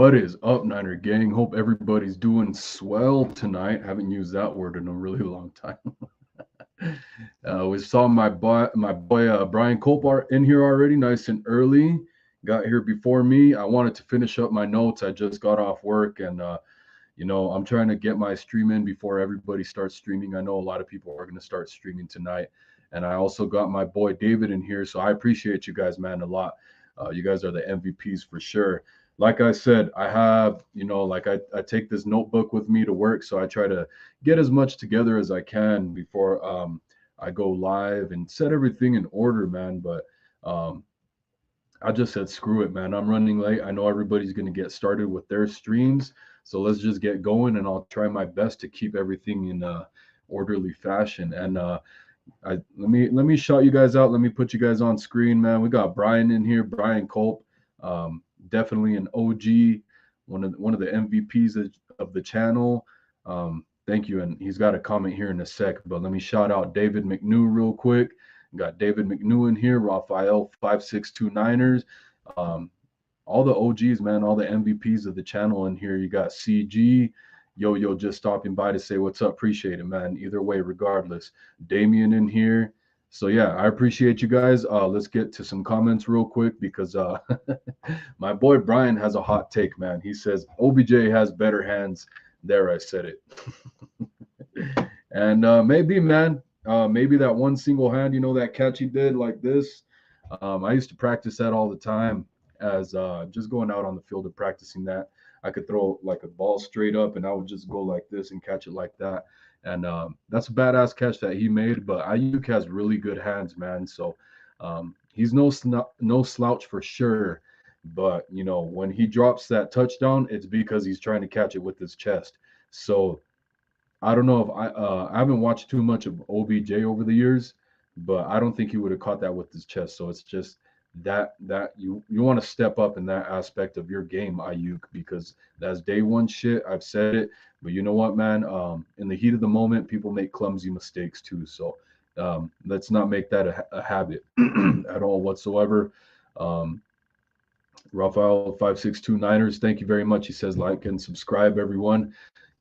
What is up, Niner gang? Hope everybody's doing swell tonight. Haven't used that word in a really long time. We saw my boy Brian Colpart in here already, nice and early. Got here before me. I wanted to finish up my notes. I just got off work, and I'm trying to get my stream in before everybody starts streaming. I know a lot of people are going to start streaming tonight, and I also got my boy David in here. So I appreciate you guys, man, a lot. You guys are the MVPs for sure. Like I said, I have, I take this notebook with me to work, so I try to get as much together as I can before I go live and set everything in order, man. But um, I just said, screw it, man. I'm running late. I know everybody's going to get started with their streams. So let's just get going, and I'll try my best to keep everything in orderly fashion. And let me shout you guys out. Let me put you guys on screen, man. We got Brian in here, Brian Culp, definitely an OG, one of the MVPs of the channel. Thank you, and he's got a comment here in a sec. But let me shout out David McNew real quick. Got David McNew in here, Raphael 5629ers, um, all the OGs, man, all the MVPs of the channel in here. You got CG, Yo just stopping by to say what's up. Appreciate it, man. Either way, regardless. Damien in here. So yeah, I appreciate you guys. Let's get to some comments real quick because my boy Brian has a hot take, man. He says OBJ has better hands. There, I said it. And maybe, man, maybe that one single hand, that catch he did like this. I used to practice that all the time as just going out on the field and practicing that. I could throw like a ball straight up and I would just go like this and catch it like that. And that's a badass catch that he made. But Ayuk has really good hands, man. So he's no slouch for sure. But when he drops that touchdown, it's because he's trying to catch it with his chest. So I don't know if I haven't watched too much of OBJ over the years, but I don't think he would have caught that with his chest. So it's just that you want to step up in that aspect of your game, Ayuk, because that's day one shit. I've said it, but you know what, man? In the heat of the moment, people make clumsy mistakes too. So let's not make that a habit at all whatsoever. Um, Rafael 5629ers, thank you very much. He says like and subscribe, everyone.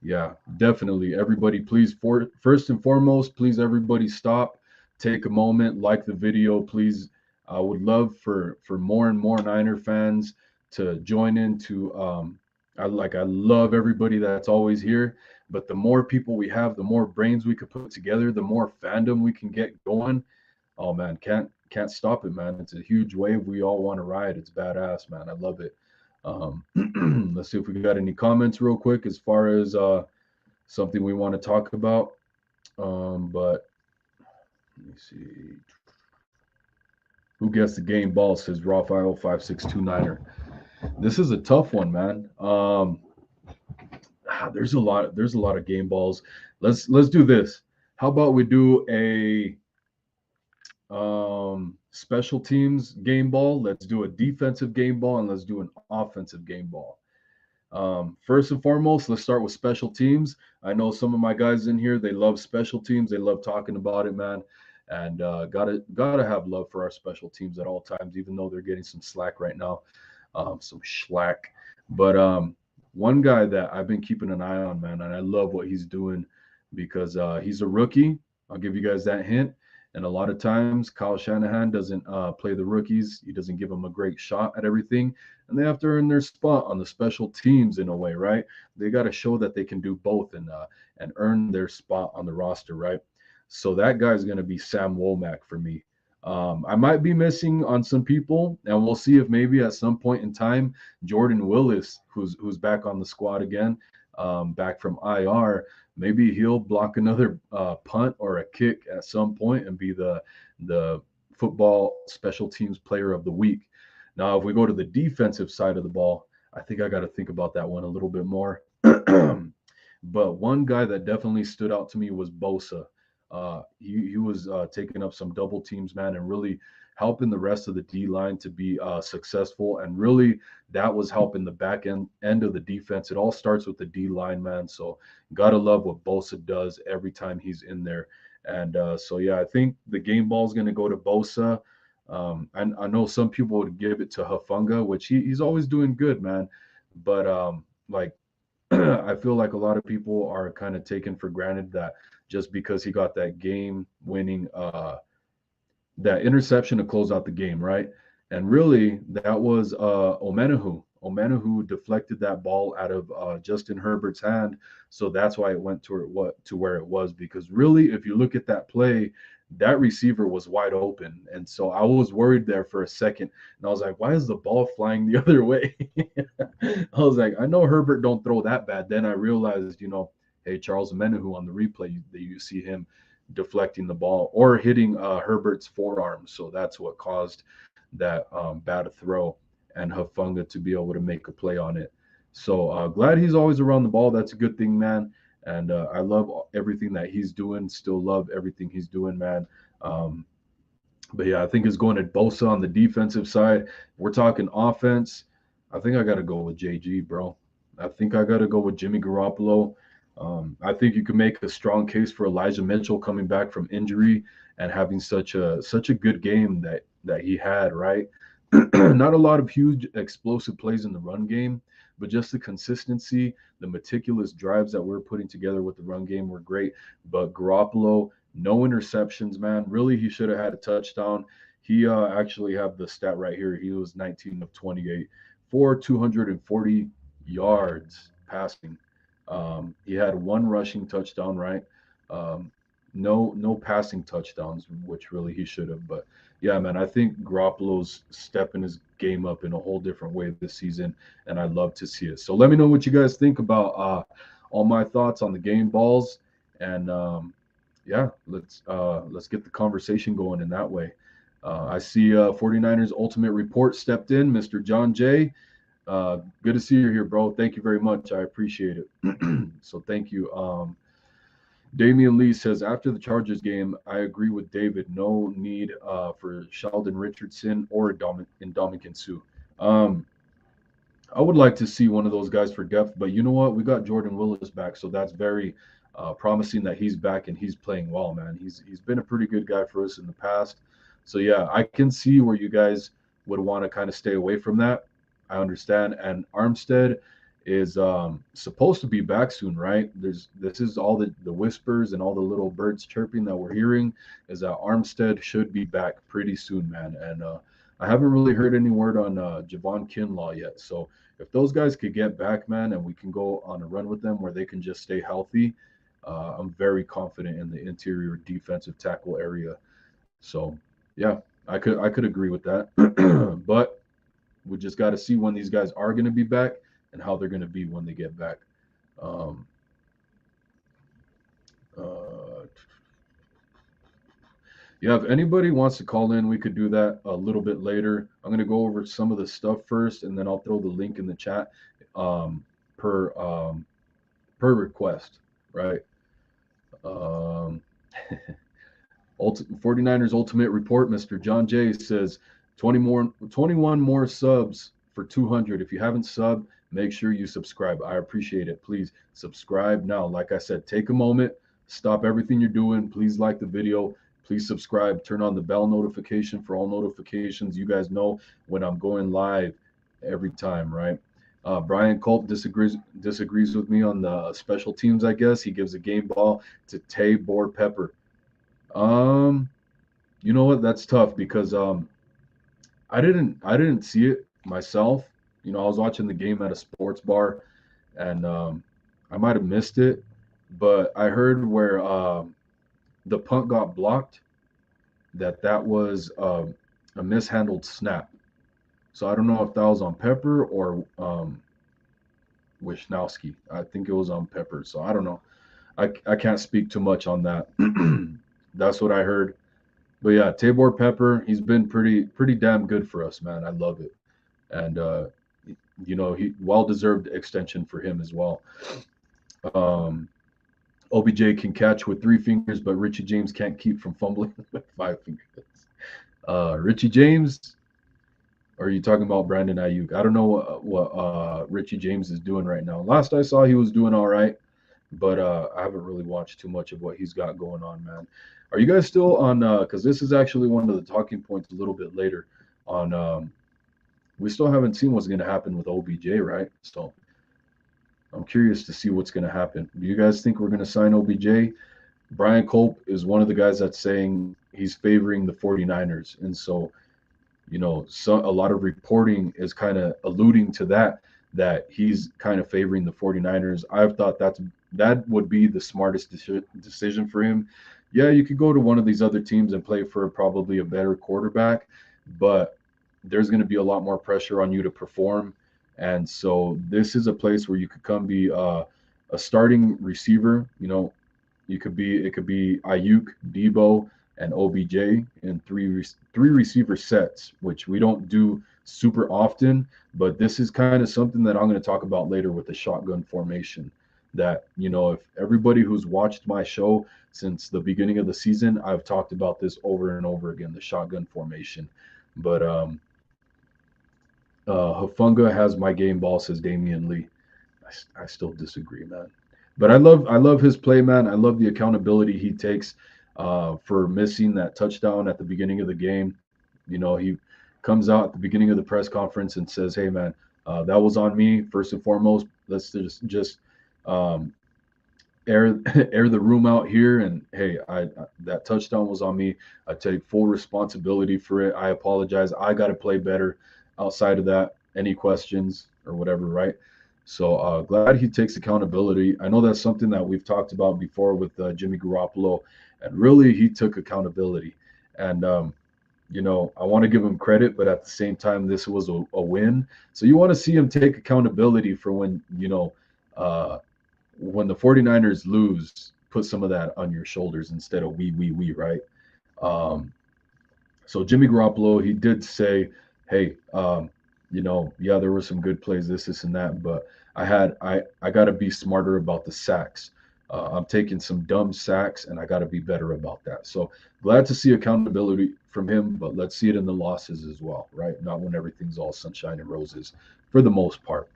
Yeah, definitely. Everybody, please, first and foremost, please, everybody stop, take a moment, like the video, please. I would love for more and more Niner fans to join into. I love everybody that's always here, but the more people we have, the more brains we could put together, the more fandom we can get going. Oh man, can't stop it, man. It's a huge wave. We all want to ride. It's badass, man. I love it. Let's see if we got any comments real quick as far as something we want to talk about. But let me see. Who gets the game ball, says Raphael 5629er. This is a tough one, man. There's a lot of game balls. Let's do this. How about we do a special teams game ball? Let's do a defensive game ball, and let's do an offensive game ball. First and foremost, let's start with special teams. I know some of my guys in here, they love special teams. They love talking about it, man. And gotta have love for our special teams at all times, even though they're getting some slack right now, some slack. But one guy that I've been keeping an eye on, man, and I love what he's doing because he's a rookie. I'll give you guys that hint. And a lot of times, Kyle Shanahan doesn't play the rookies. He doesn't give them a great shot at everything, and they have to earn their spot on the special teams in a way, right? They got to show that they can do both and earn their spot on the roster, right? So that guy's going to be Sam Womack for me. I might be missing on some people, and we'll see if maybe at some point in time, Jordan Willis, who's back on the squad again, back from IR, maybe he'll block another punt or a kick at some point and be the football special teams player of the week. Now, if we go to the defensive side of the ball, I think I got to think about that one a little bit more. But one guy that definitely stood out to me was Bosa. He was taking up some double teams, man, and really helping the rest of the D line to be successful. And really, that was helping the back end of the defense. It all starts with the D line, man. So gotta love what Bosa does every time he's in there. And so yeah, I think the game ball is going to go to Bosa. And I know some people would give it to Hafunga, which he's always doing good, man. But like I feel like a lot of people are kind of taken for granted that just because he got that game winning that interception to close out the game, right? And really, that was Omenihu. Omenihu deflected that ball out of Justin Herbert's hand, so that's why it went to where it was. Because really, if you look at that play, that receiver was wide open, and so I was worried there for a second, and I was like, "Why is the ball flying the other way?" I was like, "I know Herbert don't throw that bad." Then I realized, hey, Charles Omenihu on the replay, you see him deflecting the ball or hitting Herbert's forearm. So that's what caused that bad throw and Hafunga to be able to make a play on it. So glad he's always around the ball. That's a good thing, man. And I love everything that he's doing. Still love everything he's doing, man. Um, but yeah, I think it's going to Bosa on the defensive side. We're talking offense. I think I got to go with JG, bro. I think I got to go with Jimmy Garoppolo. I think you can make a strong case for Elijah Mitchell coming back from injury and having such a good game that he had. Right, not a lot of huge explosive plays in the run game, but just the consistency, the meticulous drives that we're putting together with the run game were great. But Garoppolo, no interceptions, man. Really, he should have had a touchdown. He actually have the stat right here. He was 19 of 28 for 240 yards passing. He had one rushing touchdown, right? Um, no passing touchdowns, which really he should have. But yeah, man, I think Garoppolo's stepping his game up in a whole different way this season, and I'd love to see it. So let me know what you guys think about all my thoughts on the game balls, and yeah, let's get the conversation going in that way. I see 49ers Ultimate Report stepped in, Mr. John Jay. Good to see you here, bro. Thank you very much. I appreciate it. So thank you. Damian Lee says after the Chargers game, I agree with David. No need for Sheldon Richardson or Ndamukong Suh. Um, I would like to see one of those guys for depth, but you know what? We got Jordan Willis back, so that's very promising that he's back and he's playing well, man. He's been a pretty good guy for us in the past. So yeah, I can see where you guys would want to kind of stay away from that. I understand. And Armstead is supposed to be back soon, right? This is all the whispers and all the little birds chirping that we're hearing is that Armstead should be back pretty soon, man. And I haven't really heard any word on Javon Kinlaw yet. So if those guys could get back, man, and we can go on a run with them where they can just stay healthy, I'm very confident in the interior defensive tackle area. So yeah, I could agree with that. But we just got to see when these guys are going to be back and how they're going to be when they get back. Um, uh, yeah, if anybody wants to call in, we could do that a little bit later. I'm going to go over some of the stuff first, and then I'll throw the link in the chat um, per per request, right? Um, 49ers Ultimate Report, Mr. John Jay says 21 more subs for 200. If you haven't subbed, make sure you subscribe. I appreciate it. Please subscribe now. Like I said, take a moment, stop everything you're doing. Please like the video. Please subscribe. Turn on the bell notification for all notifications. You guys know when I'm going live every time, right? Brian Culp disagrees with me on the special teams. I guess he gives a game ball to Tabor Pepper. Um, you know what? That's tough because I didn't see it myself. I was watching the game at a sports bar, and I might have missed it, but I heard where the punt got blocked, that was a mishandled snap. So I don't know if that was on Pepper or Wisnowski. I think it was on Pepper. So I don't know. I can't speak too much on that. That's what I heard. But yeah, Tabor Pepper, he's been pretty damn good for us, man. I love it. And he well deserved extension for him as well. OBJ can catch with 3 fingers, but Richie James can't keep from fumbling with 5 fingers. Richie James, or are you talking about Brandon Ayuk? I don't know what Richie James is doing right now. Last I saw, he was doing all right, but I haven't really watched too much of what he's got going on, man. Are you guys still on? Because this is actually one of the talking points a little bit later on we still haven't seen what's going to happen with OBJ, right? So I'm curious to see what's going to happen. Do you guys think we're going to sign OBJ? Brian Culp is one of the guys that's saying he's favoring the 49ers. And so, a lot of reporting is kind of alluding to that he's kind of favoring the 49ers. I've thought that would be the smartest decision for him. Yeah, you could go to one of these other teams and play for probably a better quarterback, but there's going to be a lot more pressure on you to perform. And so this is a place where you could come be a starting receiver. It could be Ayuk, Debo, and OBJ in three receiver sets, which we don't do super often. But this is kind of something that I'm going to talk about later with the shotgun formation. That if everybody who's watched my show since the beginning of the season, I've talked about this over and over again, the shotgun formation. But Hafunga has my game ball, says Damian Lee. I still disagree, man. But I love his play, man. I love the accountability he takes for missing that touchdown at the beginning of the game. He comes out at the beginning of the press conference and says, "Hey, man, that was on me first and foremost. Let's just air air the room out here. And hey, I that touchdown was on me. I take full responsibility for it. I apologize. I got to play better. Outside of that, any questions or whatever, right?" So glad he takes accountability. I know that's something that we've talked about before with Jimmy Garoppolo, and really he took accountability. And I want to give him credit, but at the same time, this was a win. So you want to see him take accountability for when the 49ers lose, put some of that on your shoulders instead of we, right? Um, so Jimmy Garoppolo, he did say, "Hey, yeah, there were some good plays, this, and that, but I got to be smarter about the sacks. I'm taking some dumb sacks, and I got to be better about that." So glad to see accountability from him, but let's see it in the losses as well, right? Not when everything's all sunshine and roses, for the most part,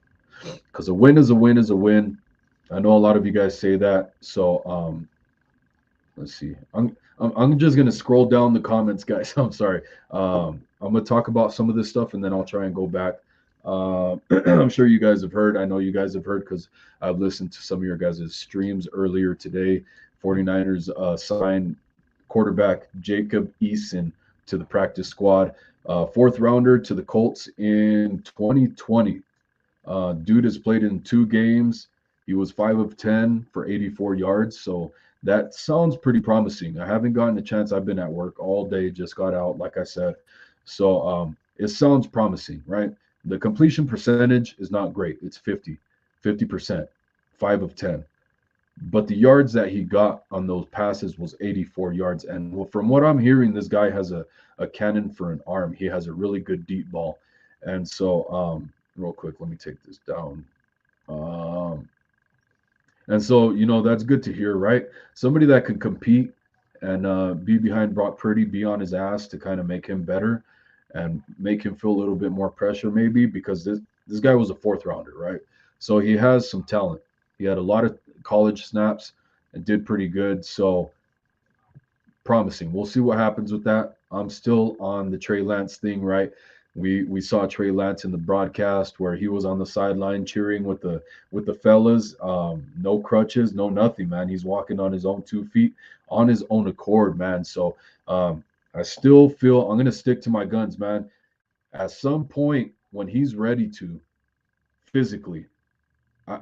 because a win is a win is a win. I know a lot of you guys say that, so let's see. I'm just gonna scroll down the comments, guys. I'm sorry. I'm gonna talk about some of this stuff, and then I'll try and go back. I'm sure you guys have heard. I know you guys have heard because I've listened to some of your guys' streams earlier today. 49ers signed quarterback Jacob Eason to the practice squad, fourth rounder to the Colts in 2020. Dude has played in 2 games. He was 5 of 10 for 84 yards. So that sounds pretty promising. I haven't gotten a chance. I've been at work all day, just got out, like I said. So it sounds promising, right? The completion percentage is not great. It's 50%, 5 of 10. But the yards that he got on those passes was 84 yards. And from what I'm hearing, this guy has a cannon for an arm. He has a really good deep ball. And so, real quick, let me take this down. And so, that's good to hear, right? Somebody that can compete and be behind Brock Purdy, be on his ass to kind of make him better and make him feel a little bit more pressure, maybe, because this guy was a fourth rounder, right? So he has some talent. He had a lot of college snaps and did pretty good. So promising. We'll see what happens with that. I'm still on the Trey Lance thing, right? We saw Trey Lance in the broadcast where he was on the sideline cheering with the fellas. No crutches, no nothing, man. He's walking on his own 2 feet, on his own accord, man. So I still feel I'm gonna stick to my guns, man. At some point when he's ready to physically,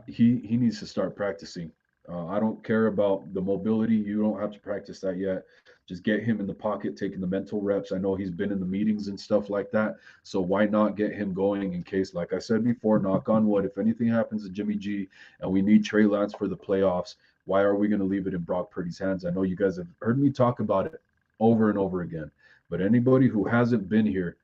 he needs to start practicing. I don't care about the mobility. You don't have to practice that yet. Just get him in the pocket, taking the mental reps. I know he's been in the meetings and stuff like that. So why not get him going in case, like I said before, knock on wood, if anything happens to Jimmy G and we need Trey Lance for the playoffs, why are we going to leave it in Brock Purdy's hands? I know you guys have heard me talk about it over and over again. But anybody who hasn't been here,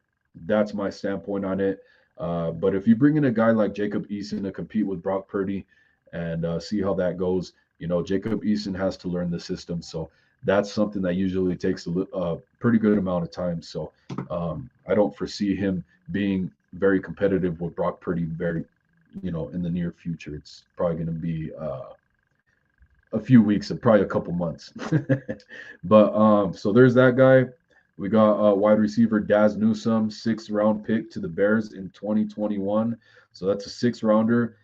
that's my standpoint on it. But if you bring in a guy like Jacob Eason to compete with Brock Purdy and see how that goes, Jacob Eason has to learn the system. So that's something that usually takes a pretty good amount of time. So I don't foresee him being very competitive with Brock Purdy in the near future. It's probably going to be a few weeks and probably a couple months. But so there's that guy. We got wide receiver Daz Newsome, 6th-round pick to the Bears in 2021. So that's a 6th-rounder.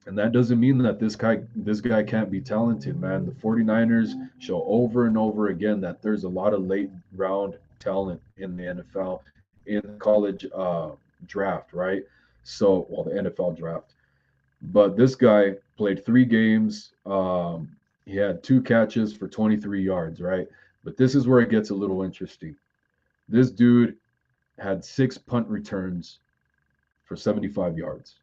And that doesn't mean that this guy can't be talented, man. The 49ers show over and over again that there's a lot of late round talent in the NFL, in the college draft, right? So, well, the NFL draft. But this guy played 3 games. He had 2 catches for 23 yards, right? But this is where it gets a little interesting. This dude had 6 punt returns for 75 yards.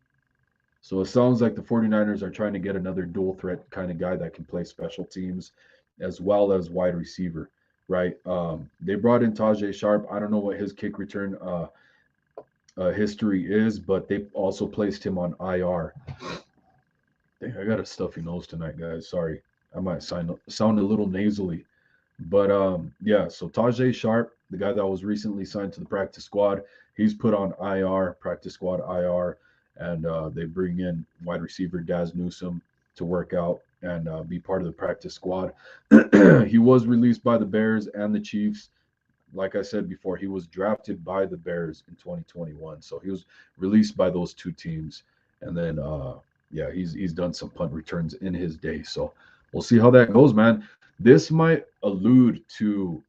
So it sounds like the 49ers are trying to get another dual threat kind of guy that can play special teams as well as wide receiver, right? They brought in Tajay Sharp. I don't know what his kick return history is, but they also placed him on IR. Dang, I got a stuffy nose tonight, guys. Sorry. I might sound a little nasally. But yeah, so Tajay Sharp, the guy that was recently signed to the practice squad, he's put on IR, practice squad IR, and they bring in wide receiver Daz Newsome to work out and be part of the practice squad. He was released by the Bears and the Chiefs. Like I said before, he was drafted by the Bears in 2021, so he was released by those 2 teams, and then yeah, he's done some punt returns in his day. So we'll see how that goes, man. This might allude to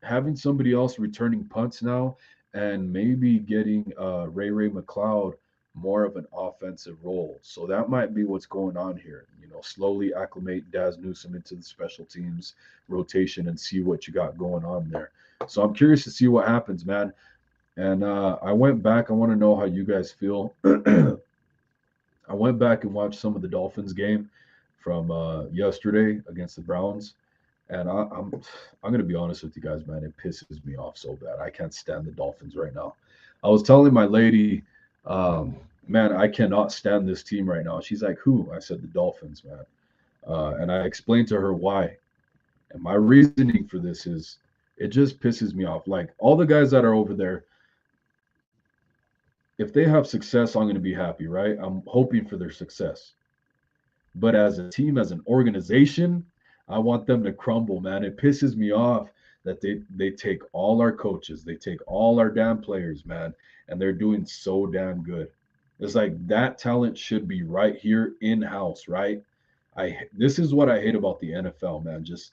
having somebody else returning punts now, and maybe getting Ray McLeod more of an offensive role. So that might be what's going on here. Slowly acclimate Daz Newsome into the special teams rotation and see what you got going on there. So I'm curious to see what happens, man. And I went back. I want to know how you guys feel. I went back and watched some of the Dolphins game from yesterday against the Browns, and I'm gonna be honest with you guys, man. It pisses me off so bad. I can't stand the Dolphins right now. I was telling my lady, man, I cannot stand this team right now. She's like, "Who?" I said, "The Dolphins, man." And I explained to her why. And my reasoning for this is, it just pisses me off. Like all the guys that are over there, if they have success, I'm going to be happy, right? I'm hoping for their success. But as a team, as an organization, I want them to crumble, man. It pisses me off that they take all our coaches, they take all our damn players, man, and they're doing so damn good. It's like that talent should be right here in house, right? This is what I hate about the NFL, man. Just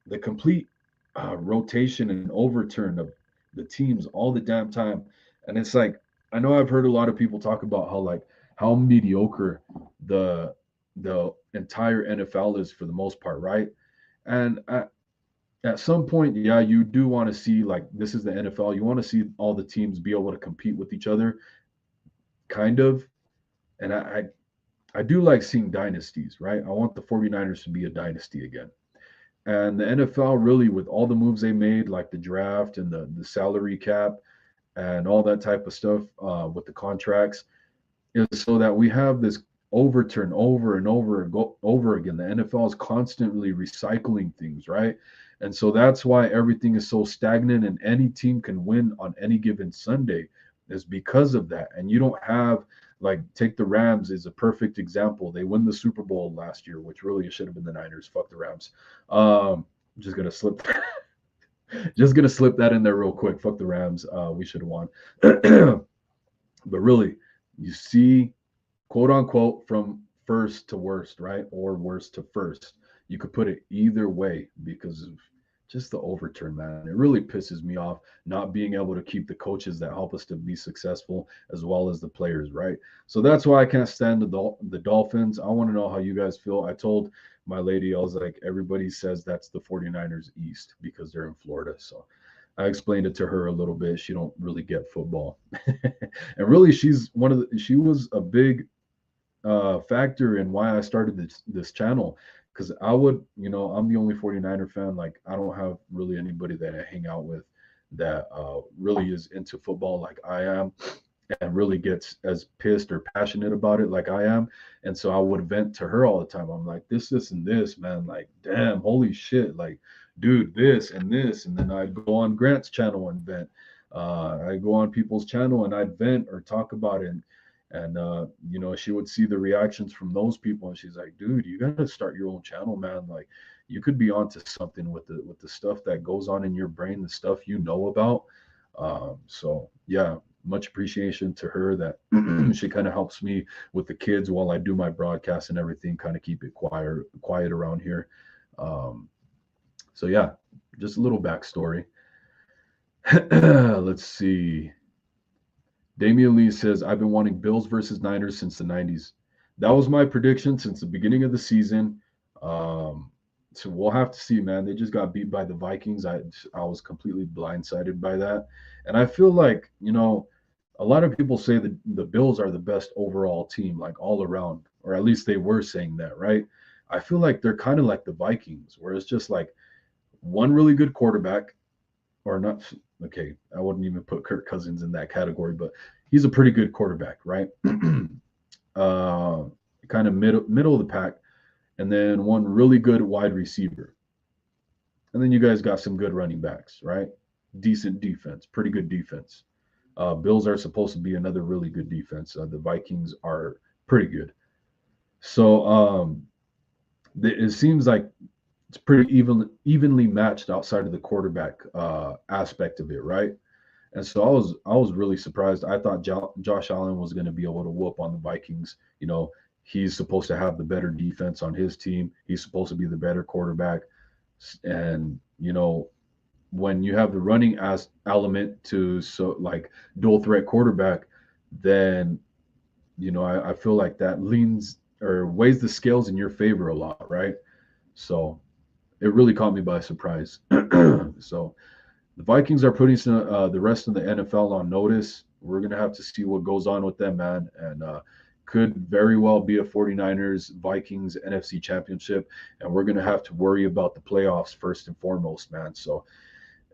the complete rotation and overturn of the teams all the damn time. And it's like, I know I've heard a lot of people talk about how mediocre the entire NFL is for the most part, right? And at some point, yeah, you do want to see, like, this is the NFL. You want to see all the teams be able to compete with each other, kind of. And I do like seeing dynasties, right? I want the 49ers to be a dynasty again. And the NFL really, with all the moves they made, like the draft and the salary cap and all that type of stuff with the contracts, is so that we have this overturn over and over again. The NFL is constantly recycling things, right? And so that's why everything is so stagnant, and any team can win on any given Sunday is because of that. And you don't have, like, take the Rams is a perfect example. They win the Super Bowl last year, which really should have been the Niners. Fuck the Rams. Just gonna slip just gonna slip that in there real quick. Fuck the Rams. We should have won. But really, you see, quote unquote, from first to worst, right? Or worst to first. You could put it either way because of just the overturn, man. It really pisses me off not being able to keep the coaches that help us to be successful as well as the players, right? So that's why I can't stand the Dolphins. I want to know how you guys feel. I told my lady, I was like, everybody says that's the 49ers East because they're in Florida. So I explained it to her a little bit. She don't really get football. And really, she was a big factor in why I started this channel, because I'm the only 49er fan. Like, I don't have really anybody that I hang out with that really is into football like I am, and really gets as pissed or passionate about it like I am. And so I would vent to her all the time. I'm like, this and this, man. Like, damn, holy shit. Like, dude, this and this. And then I'd go on Grant's channel and vent. I go on people's channel and I'd vent or talk about it. And she would see the reactions from those people, and she's like, "Dude, you gotta start your own channel, man. Like, you could be onto something with the stuff that goes on in your brain, the stuff you know about." So yeah, much appreciation to her that she kind of helps me with the kids while I do my broadcast and everything, kind of keep it quiet around here. Um, so yeah, just a little backstory. Let's see. Damian Lee says, I've been wanting Bills versus Niners since the 90s. That was my prediction since the beginning of the season. Um, so we'll have to see, man. They just got beat by the Vikings. I was completely blindsided by that. And I feel like, a lot of people say that the Bills are the best overall team, like all around, or at least they were saying that, right? I feel like they're kind of like the Vikings, where it's just like one really good quarterback, or not. Okay, I wouldn't even put Kirk Cousins in that category, but he's a pretty good quarterback, right? uh, kind of middle of the pack, and then one really good wide receiver, and then you guys got some good running backs, right? Decent defense, pretty good defense. Bills are supposed to be another really good defense. The Vikings are pretty good. So it seems like it's pretty evenly matched outside of the quarterback aspect of it, right? And so I was really surprised. I thought Josh Allen was going to be able to whoop on the Vikings. He's supposed to have the better defense on his team. He's supposed to be the better quarterback. And when you have the running as element to so like dual threat quarterback, then I feel like that leans or weighs the scales in your favor a lot, right? So it really caught me by surprise. So the Vikings are putting the rest of the NFL on notice. We're going to have to see what goes on with them, man. And could very well be a 49ers Vikings NFC championship. And we're going to have to worry about the playoffs first and foremost, man. So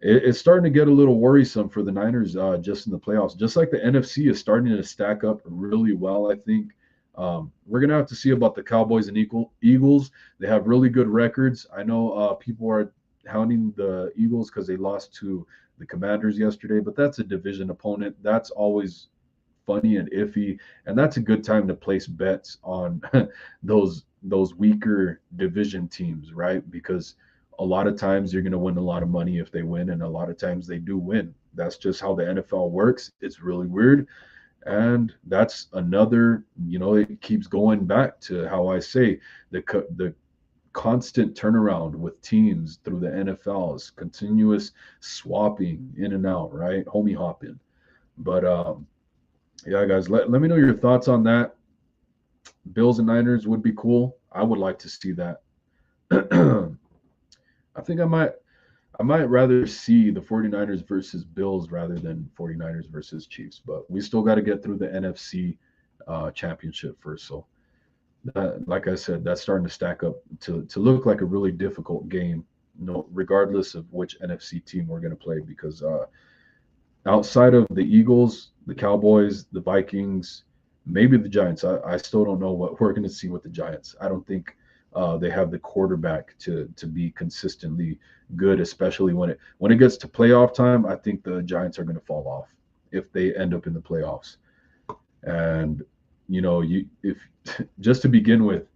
it's starting to get a little worrisome for the Niners just in the playoffs. Just like the NFC is starting to stack up really well, I think. We're going to have to see about the Cowboys and Eagles. They have really good records. I know people are hounding the Eagles because they lost to the Commanders yesterday, but that's a division opponent. That's always funny and iffy, and that's a good time to place bets on those weaker division teams, right? Because a lot of times you're going to win a lot of money if they win, and a lot of times they do win. That's just how the NFL works. It's really weird. And that's another, it keeps going back to how I say the constant turnaround with teams through the NFL is continuous swapping in and out, right? Homie hopping. But yeah, guys, let me know your thoughts on that. Bills and Niners would be cool. I would like to see that. I think I might rather see the 49ers versus Bills rather than 49ers versus Chiefs, but we still got to get through the NFC championship first. So that, like I said, that's starting to stack up to look like a really difficult game, regardless of which NFC team we're going to play, because outside of the Eagles, the Cowboys, the Vikings, maybe the Giants, I still don't know what we're going to see with the Giants. I don't think they have the quarterback to be consistently good, especially when it gets to playoff time. I think the Giants are going to fall off if they end up in the playoffs. And if just to begin with,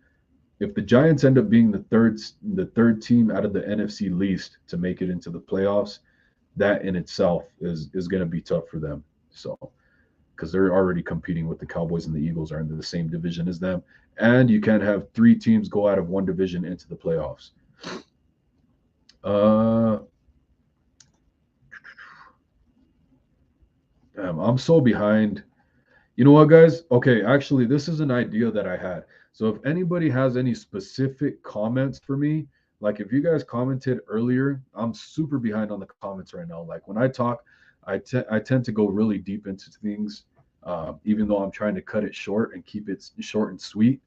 if the Giants end up being the third team out of the NFC least to make it into the playoffs, that in itself is going to be tough for them. So because they're already competing with the Cowboys and the Eagles are in the same division as them, and you can't have three teams go out of one division into the playoffs. I'm so behind. You know what, guys? Okay, actually, this is an idea that I had. So if anybody has any specific comments for me, like if you guys commented earlier, I'm super behind on the comments right now. Like when I talk, I tend to go really deep into things, even though I'm trying to cut it short and keep it short and sweet.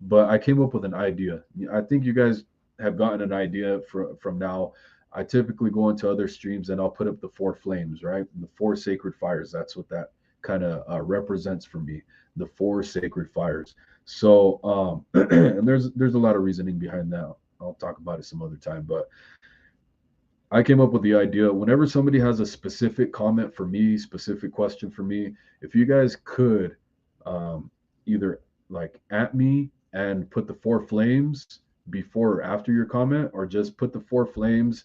But I came up with an idea. I think you guys have gotten an idea from now. I typically go into other streams and I'll put up the four flames, right? The four sacred fires. That's what that kind of represents for me, the four sacred fires. So and there's a lot of reasoning behind that. I'll talk about it some other time, but I came up with the idea whenever somebody has a specific comment for me, specific question for me, if you guys could either like at me and put the four flames before or after your comment, or just put the four flames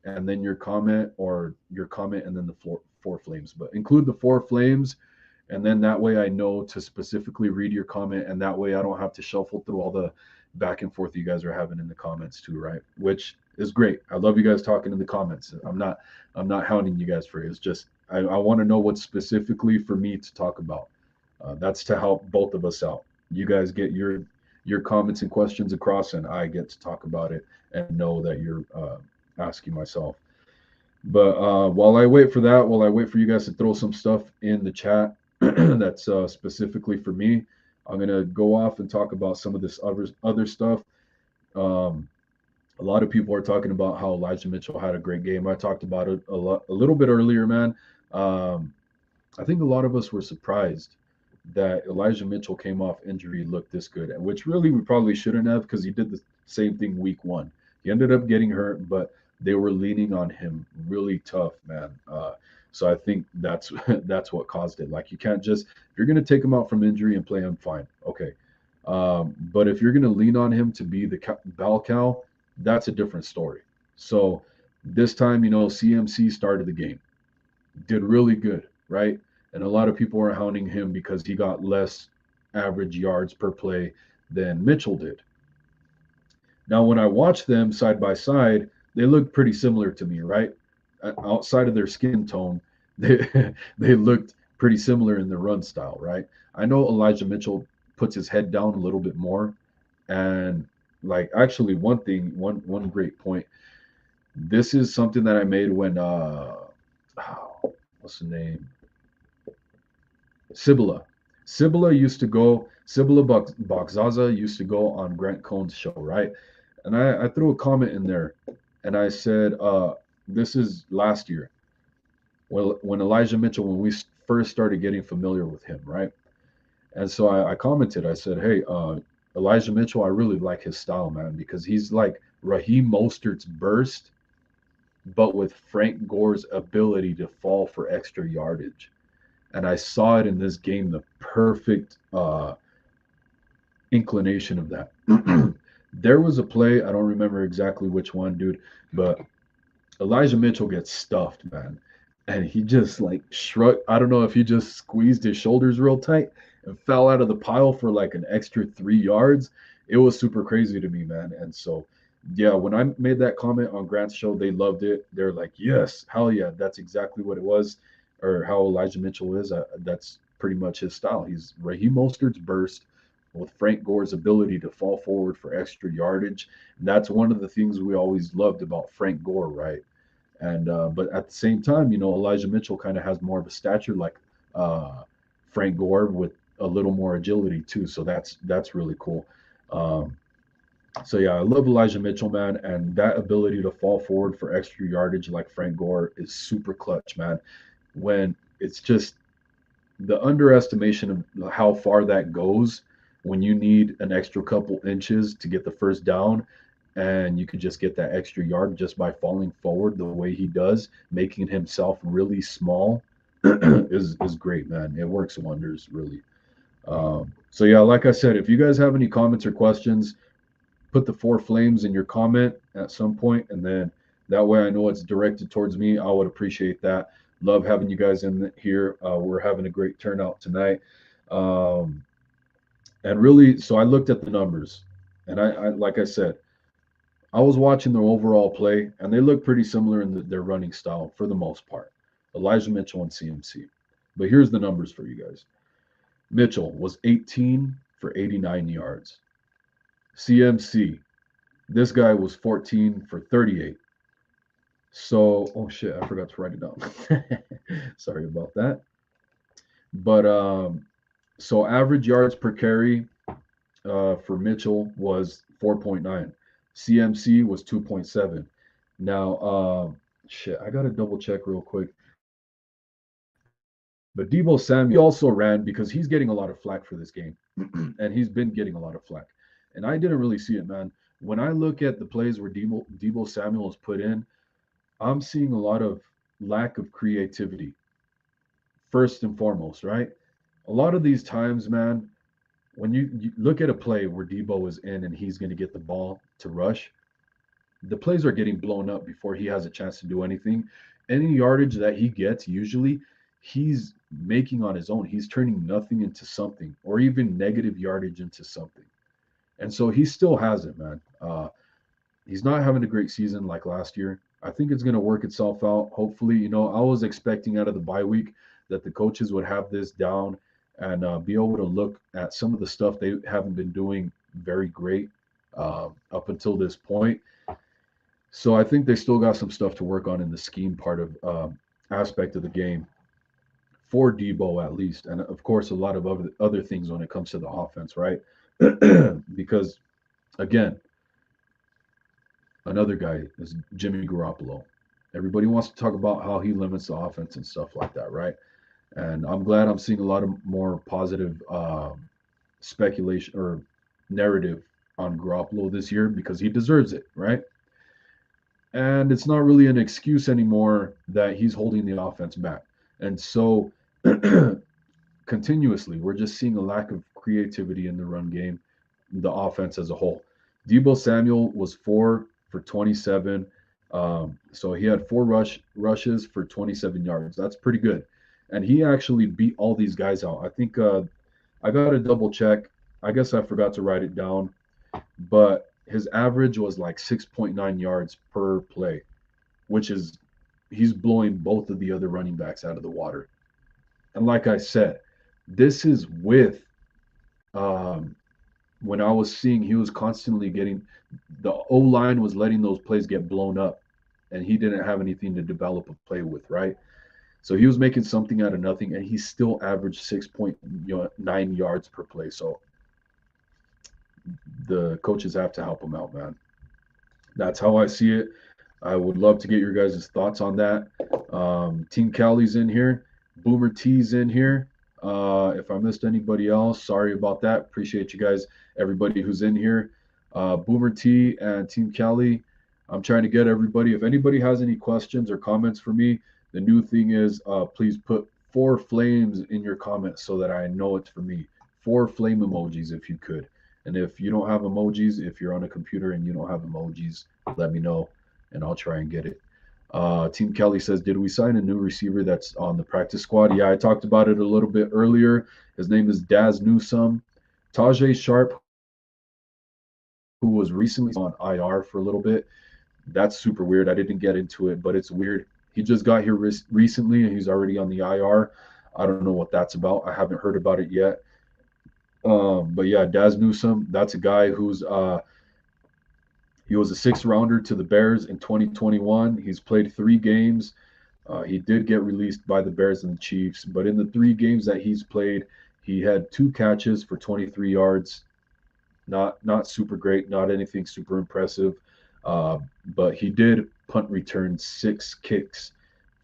and then your comment, or your comment and then the four flames. But include the four flames, and then that way I know to specifically read your comment, and that way I don't have to shuffle through all the back and forth you guys are having in the comments too, right? Which is great. I love you guys talking in the comments. I'm not hounding you guys for it. It's just I want to know what's specifically for me to talk about. That's to help both of us out. You guys get your comments and questions across, and I get to talk about it and know that you're asking myself. But while I wait for that, while I wait for you guys to throw some stuff in the chat that's specifically for me, I'm gonna go off and talk about some of this other stuff. Um, a lot of people are talking about how Elijah Mitchell had a great game. I talked about it a little bit earlier, man. Um, I think a lot of us were surprised that Elijah Mitchell came off injury, looked this good, and which really we probably shouldn't have, because he did the same thing week one. He ended up getting hurt, but they were leaning on him really tough, man. So I think that's that's what caused it. Like, you can't just, if you're going to take him out from injury and play him, fine, okay. But if you're going to lean on him to be the bell cow, that's a different story. So this time, CMC started the game, did really good, right? And a lot of people are hounding him because he got less average yards per play than Mitchell did. Now, when I watch them side by side, they look pretty similar to me, right? Outside of their skin tone, they they looked pretty similar in their run style, right? I know Elijah Mitchell puts his head down a little bit more, and like, actually, one great point. This is something that I made when what's the name? Cibula. Cibula Boxaza used to go on Grant Cohn's show, right? And I threw a comment in there, and I said, this is last year. Well, when Elijah Mitchell, when we first started getting familiar with him, right? And so I commented, I said, hey, Elijah Mitchell, I really like his style, man, because he's like Raheem Mostert's burst, but with Frank Gore's ability to fall for extra yardage. And I saw it in this game, the perfect inclination of that. There was a play, I don't remember exactly which one, dude, but Elijah Mitchell gets stuffed, man. And he just like shrugged. I don't know if he just squeezed his shoulders real tight and fell out of the pile for like an extra 3 yards. It was super crazy to me, man. And so, yeah, when I made that comment on Grant's show, they loved it. They're like, yes, hell yeah, that's exactly what it was, or how Elijah Mitchell is. That's pretty much his style. He's Raheem Mostert's burst with Frank Gore's ability to fall forward for extra yardage. And that's one of the things we always loved about Frank Gore, right? And but at the same time, Elijah Mitchell kind of has more of a stature like uh, Frank Gore, with a little more agility too. So that's really cool. Um, so yeah, I love Elijah Mitchell, man, and that ability to fall forward for extra yardage like Frank Gore is super clutch, man. When it's just the underestimation of how far that goes when you need an extra couple inches to get the first down, and you could just get that extra yard just by falling forward the way he does, making himself really small, is great, man. It works wonders, really. So yeah, like I said, if you guys have any comments or questions, put the four flames in your comment at some point, and then that way I know it's directed towards me. I would appreciate that. Love having you guys in here. We're having a great turnout tonight. Um, and really, so I looked at the numbers, and I like I said, I was watching their overall play, and they look pretty similar in their running style for the most part. Elijah Mitchell and CMC. But here's the numbers for you guys. Mitchell was 18 for 89 yards. CMC, this guy was 14 for 38. So, oh shit, I forgot to write it down. Sorry about that. But so average yards per carry for Mitchell was 4.9. CMC was 2.7. Now, shit, I gotta double check real quick. But Debo Samuel also ran because he's getting a lot of flack for this game, and he's been getting a lot of flack. And I didn't really see it, man. When I look at the plays where Debo Samuel is put in, I'm seeing a lot of lack of creativity, first and foremost, right? A lot of these times, man, when you look at a play where Debo is in and he's going to get the ball to rush, the plays are getting blown up before he has a chance to do anything. Any yardage that he gets, usually he's making on his own. He's turning nothing into something, or even negative yardage into something. And so he still has it, man. He's not having a great season like last year. I think it's going to work itself out. Hopefully, I was expecting out of the bye week that the coaches would have this down and be able to look at some of the stuff they haven't been doing very great up until this point. So I think they still got some stuff to work on in the scheme part of aspect of the game for Debo at least, and of course a lot of other things when it comes to the offense, right? Because again, another guy is Jimmy Garoppolo. Everybody wants to talk about how he limits the offense and stuff like that, right? And I'm glad I'm seeing a lot of more positive speculation or narrative on Garoppolo this year because he deserves it, right? And it's not really an excuse anymore that he's holding the offense back. And so continuously, we're just seeing a lack of creativity in the run game, the offense as a whole. Debo Samuel was 4 for 27. So he had four rushes for 27 yards. That's pretty good. And he actually beat all these guys out. I think I got to double check. I guess I forgot to write it down, but his average was like 6.9 yards per play, which is he's blowing both of the other running backs out of the water. And like I said, this is with um, when I was seeing he was constantly getting the O line was letting those plays get blown up, and he didn't have anything to develop a play with, right? So he was making something out of nothing, and he still averaged 6.9 yards per play. So the coaches have to help him out, man. That's how I see it. I would love to get your guys' thoughts on that. Team Cali's in here. Boomer T's in here. If I missed anybody else, sorry about that. Appreciate you guys, everybody who's in here. Boomer T and Team Cali. I'm trying to get everybody. If anybody has any questions or comments for me, the new thing is please put 4 flames in your comments so that I know it's for me. 4 flame emojis if you could. And if you don't have emojis, if you're on a computer and you don't have emojis, let me know and I'll try and get it. Team Kelly says, did we sign a new receiver that's on the practice squad? Yeah, I talked about it a little bit earlier. His name is Daz Newsome. Tajay Sharp, who was recently on IR for a little bit. That's super weird. I didn't get into it, but it's weird. He just got here recently and he's already on the IR. I don't know what that's about. I haven't heard about it yet. But yeah, Daz Newsome, that's a guy who's he was a 6th rounder to the Bears in 2021. He's played 3 games. He did get released by the Bears and the Chiefs, but in the 3 games that he's played, he had 2 catches for 23 yards. Not super great, not anything super impressive, but he did punt return 6 kicks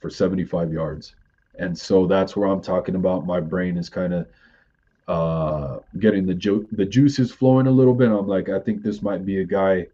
for 75 yards. And so that's where I'm talking about. My brain is kind of getting the juices flowing a little bit. I'm like, I think this might be a guy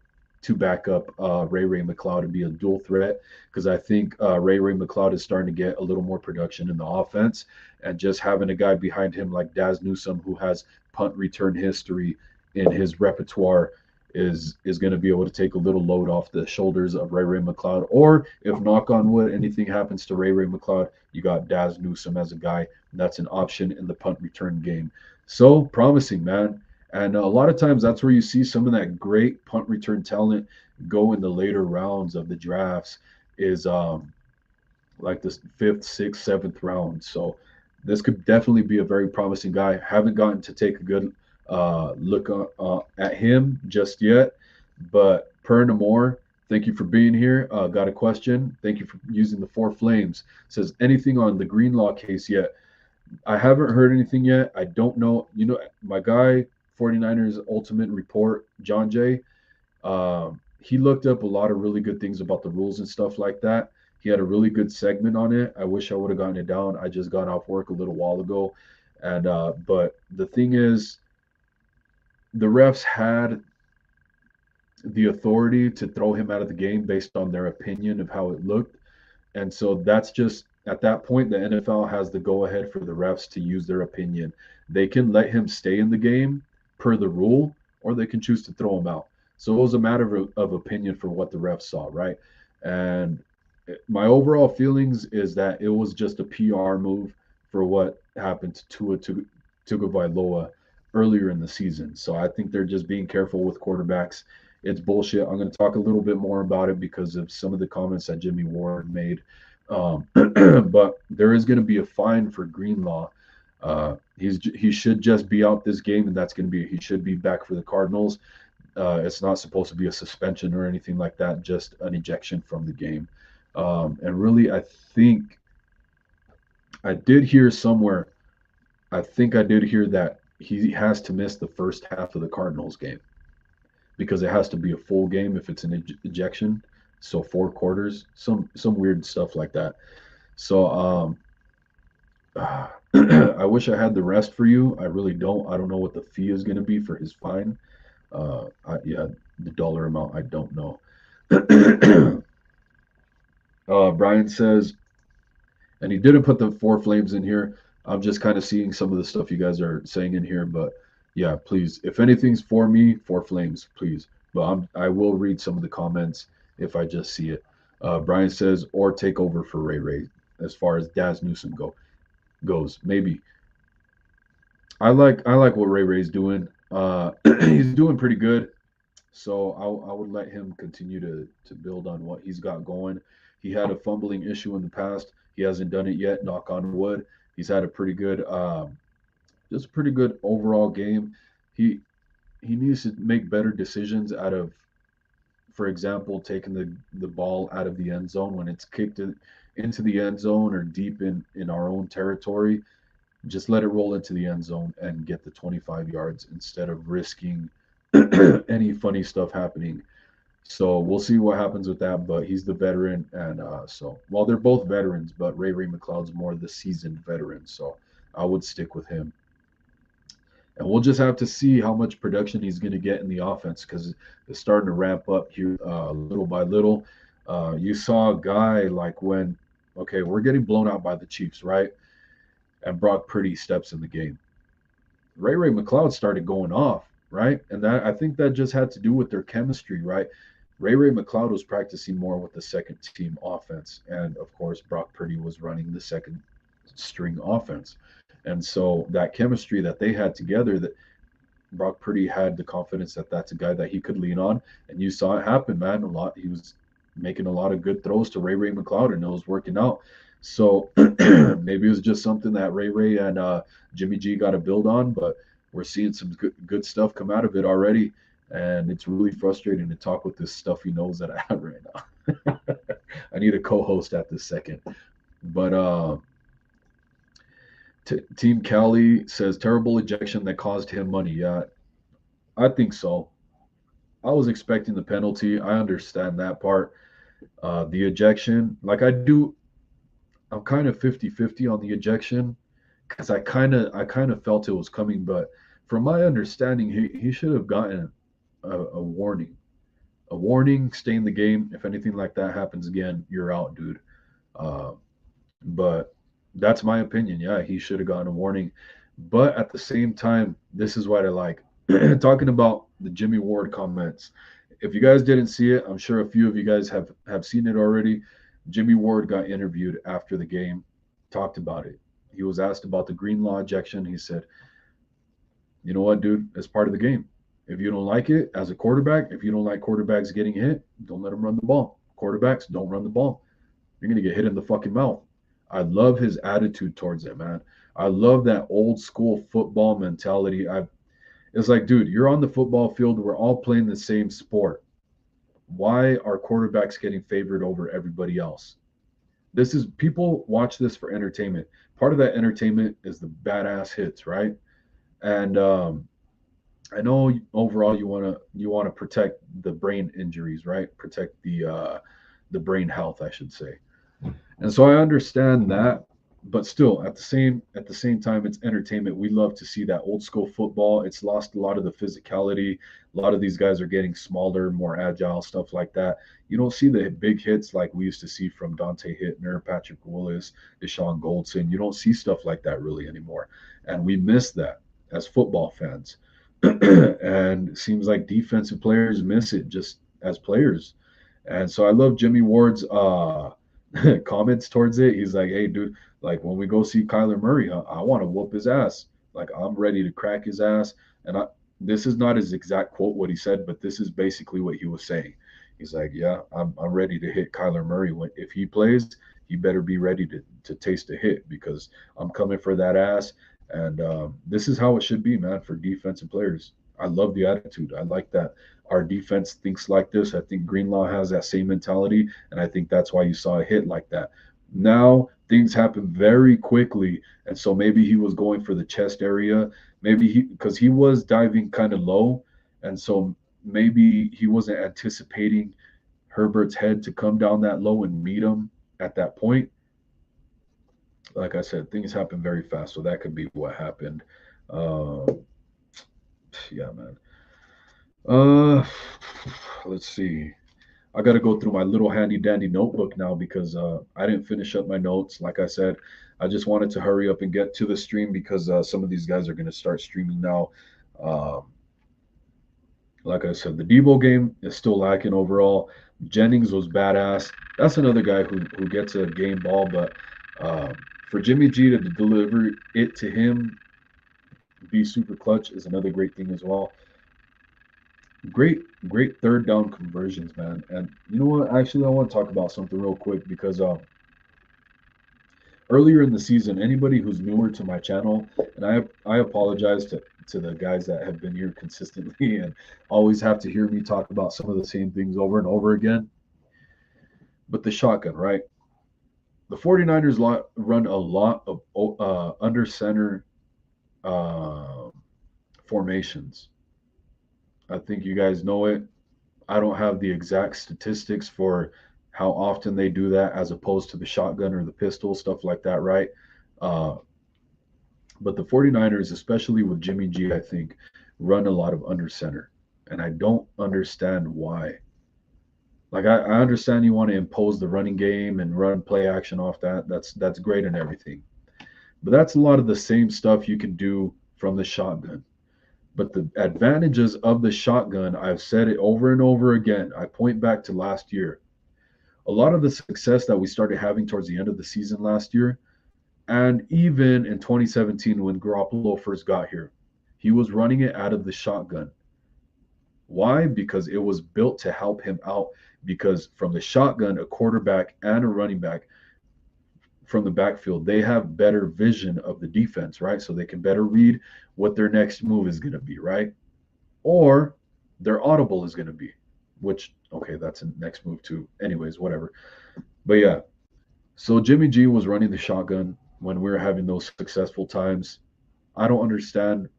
to back up Ray McLeod and be a dual threat because I think Ray McLeod is starting to get a little more production in the offense, and just having a guy behind him like Daz Newsome who has punt return history in his repertoire is going to be able to take a little load off the shoulders of Ray McLeod. Or if knock on wood anything happens to Ray McLeod, you got Daz Newsome as a guy that's an option in the punt return game. So promising, man. And a lot of times that's where you see some of that great punt return talent go in the later rounds of the drafts is like the 5th, 6th, 7th round. So this could definitely be a very promising guy. Haven't gotten to take a good look at him just yet, but Per Namor, thank you for being here. Got a question. Thank you for using the 4 flames. Says anything on the Greenlaw case yet? I haven't heard anything yet. I don't know. My guy, 49ers Ultimate Report, John Jay, he looked up a lot of really good things about the rules and stuff like that. He had a really good segment on it. I wish I would have gotten it down. I just got off work a little while ago. And but the thing is, the refs had the authority to throw him out of the game based on their opinion of how it looked. And so that's just at that point, the NFL has the go ahead for the refs to use their opinion. They can let him stay in the game per the rule, or they can choose to throw him out. So it was a matter of opinion for what the refs saw, right? And my overall feelings is that it was just a PR move for what happened to Tua Tagovailoa earlier in the season. So I think they're just being careful with quarterbacks. It's bullshit. I'm going to talk a little bit more about it because of some of the comments that Jimmy Ward made. But there is going to be a fine for Greenlaw. He should just be out this game, and that's going to be he should be back for the Cardinals. It's not supposed to be a suspension or anything like that, just an ejection from the game. And really, I think I did hear somewhere. I think I did hear that he has to miss the first half of the Cardinals game because it has to be a full game if it's an ejection. So 4 quarters, some weird stuff like that. So I wish I had the rest for you. I really don't. I don't know what the fee is going to be for his fine. Yeah, the dollar amount I don't know. Brian says, and he didn't put the four flames in here. I'm just kind of seeing some of the stuff you guys are saying in here, but yeah, please, if anything's for me, four flames, please. But I will read some of the comments if I just see it. Brian says, or take over for Ray Ray as far as Daz Newsome goes. Maybe. I like what Ray Ray's doing. He's doing pretty good. So I would let him continue to build on what he's got going. He had a fumbling issue in the past. He hasn't done it yet. Knock on wood. He's had a pretty good, just a pretty good overall game. He needs to make better decisions out of, for example, taking the ball out of the end zone when it's kicked into the end zone or deep in our own territory. Just let it roll into the end zone and get the 25 yards instead of risking any funny stuff happening. So we'll see what happens with that. But he's the veteran, and so while they're both veterans, but Ray McLeod's more the seasoned veteran. So I would stick with him. And we'll just have to see how much production he's going to get in the offense because it's starting to ramp up here little by little. You saw a guy like when, okay, we're getting blown out by the Chiefs, right? And Brock Purdy steps in the game. Ray McLeod started going off, right? And that I think that just had to do with their chemistry, right? Ray McLeod was practicing more with the second team offense. And of course, Brock Purdy was running the second string offense. And so that chemistry that they had together, that Brock Purdy had the confidence that that's a guy that he could lean on. And you saw it happen, man. He was making a lot of good throws to Ray McLeod, and it was working out. So maybe it was just something that Ray and Jimmy G got to build on, but we're seeing some good stuff come out of it already. And it's really frustrating to talk with this stuffy nose that I have right now. I need a co-host at this second. But Team Cali says terrible ejection that caused him money. Yeah, I think so. I was expecting the penalty. I understand that part. The ejection, like I'm kind of 50-50 on the ejection because I kind of felt it was coming, but from my understanding, he should have gotten a warning. A warning, stay in the game. If anything like that happens again, you're out, dude. But that's my opinion. Yeah, he should have gotten a warning. But at the same time, this is what I like. Talking about the Jimmy Ward comments. If you guys didn't see it, I'm sure a few of you guys have seen it already. Jimmy Ward got interviewed after the game, talked about it. He was asked about the Greenlaw ejection. He said, you know what, dude, it's part of the game. If you don't like it as a quarterback, if you don't like quarterbacks getting hit, don't let them run the ball. Quarterbacks, don't run the ball. You're going to get hit in the fucking mouth. I love his attitude towards it, man. I love that old school football mentality. It's like, dude, you're on the football field. We're all playing the same sport. Why are quarterbacks getting favored over everybody else? People watch this for entertainment. Part of that entertainment is the badass hits, right? And I know overall you want to protect the brain injuries, right? Protect the brain health, I should say. And so I understand that, but still at the same time, it's entertainment. We love to see that old school football. It's lost a lot of the physicality. A lot of these guys are getting smaller, more agile, stuff like that. You don't see the big hits like we used to see from Dante Hittner, Patrick Willis, Deshaun Goldson. You don't see stuff like that really anymore, and we miss that as football fans. And it seems like defensive players miss it just as players. And so I love Jimmy Ward's comments towards it. He's like, "Hey, dude, like when we go see Kyler Murray, I want to whoop his ass. Like I'm ready to crack his ass." And this is not his exact quote what he said, but this is basically what he was saying. He's like, "Yeah, I'm ready to hit Kyler Murray. If he plays, he better be ready to taste a hit because I'm coming for that ass." And this is how it should be, man, for defensive players. I love the attitude. I like that our defense thinks like this. I think Greenlaw has that same mentality, and I think that's why you saw a hit like that. Now things happen very quickly, and so maybe he was going for the chest area. Maybe because he was diving kind of low, and so maybe he wasn't anticipating Herbert's head to come down that low and meet him at that point. Like I said, things happen very fast, so that could be what happened. Uh, yeah, man. Uh, let's see. I got to go through my little handy dandy notebook now because I didn't finish up my notes. Like I said, I just wanted to hurry up and get to the stream because some of these guys are going to start streaming now. Um, like I said, the Debo game is still lacking overall. Jennings was badass. That's another guy who gets a game ball, but um, for Jimmy G to deliver it to him, be super clutch is another great thing as well. Great third down conversions, man. And you know what? Actually, I want to talk about something real quick because earlier in the season, anybody who's newer to my channel, and I apologize to the guys that have been here consistently and always have to hear me talk about some of the same things over and over again. But the shotgun, right? The 49ers run a lot of under center uh, formations. I think you guys know it. I don't have the exact statistics for how often they do that as opposed to the shotgun or the pistol, stuff like that, right? Uh, but the 49ers, especially with Jimmy G, I think, run a lot of under center. And I don't understand why. Like I understand you want to impose the running game and run play action off that. That's great and everything. But that's a lot of the same stuff you can do from the shotgun. But the advantages of the shotgun, I've said it over and over again. I point back to last year. A lot of the success that we started having towards the end of the season last year, and even in 2017 when Garoppolo first got here, he was running it out of the shotgun. Why? Because it was built to help him out. Because from the shotgun, a quarterback and a running back from the backfield, they have better vision of the defense, right? So they can better read what their next move is going to be, right? Or their audible is going to be, which, okay, that's a next move too. Anyways, whatever. But yeah, so Jimmy G was running the shotgun when we were having those successful times. I don't understand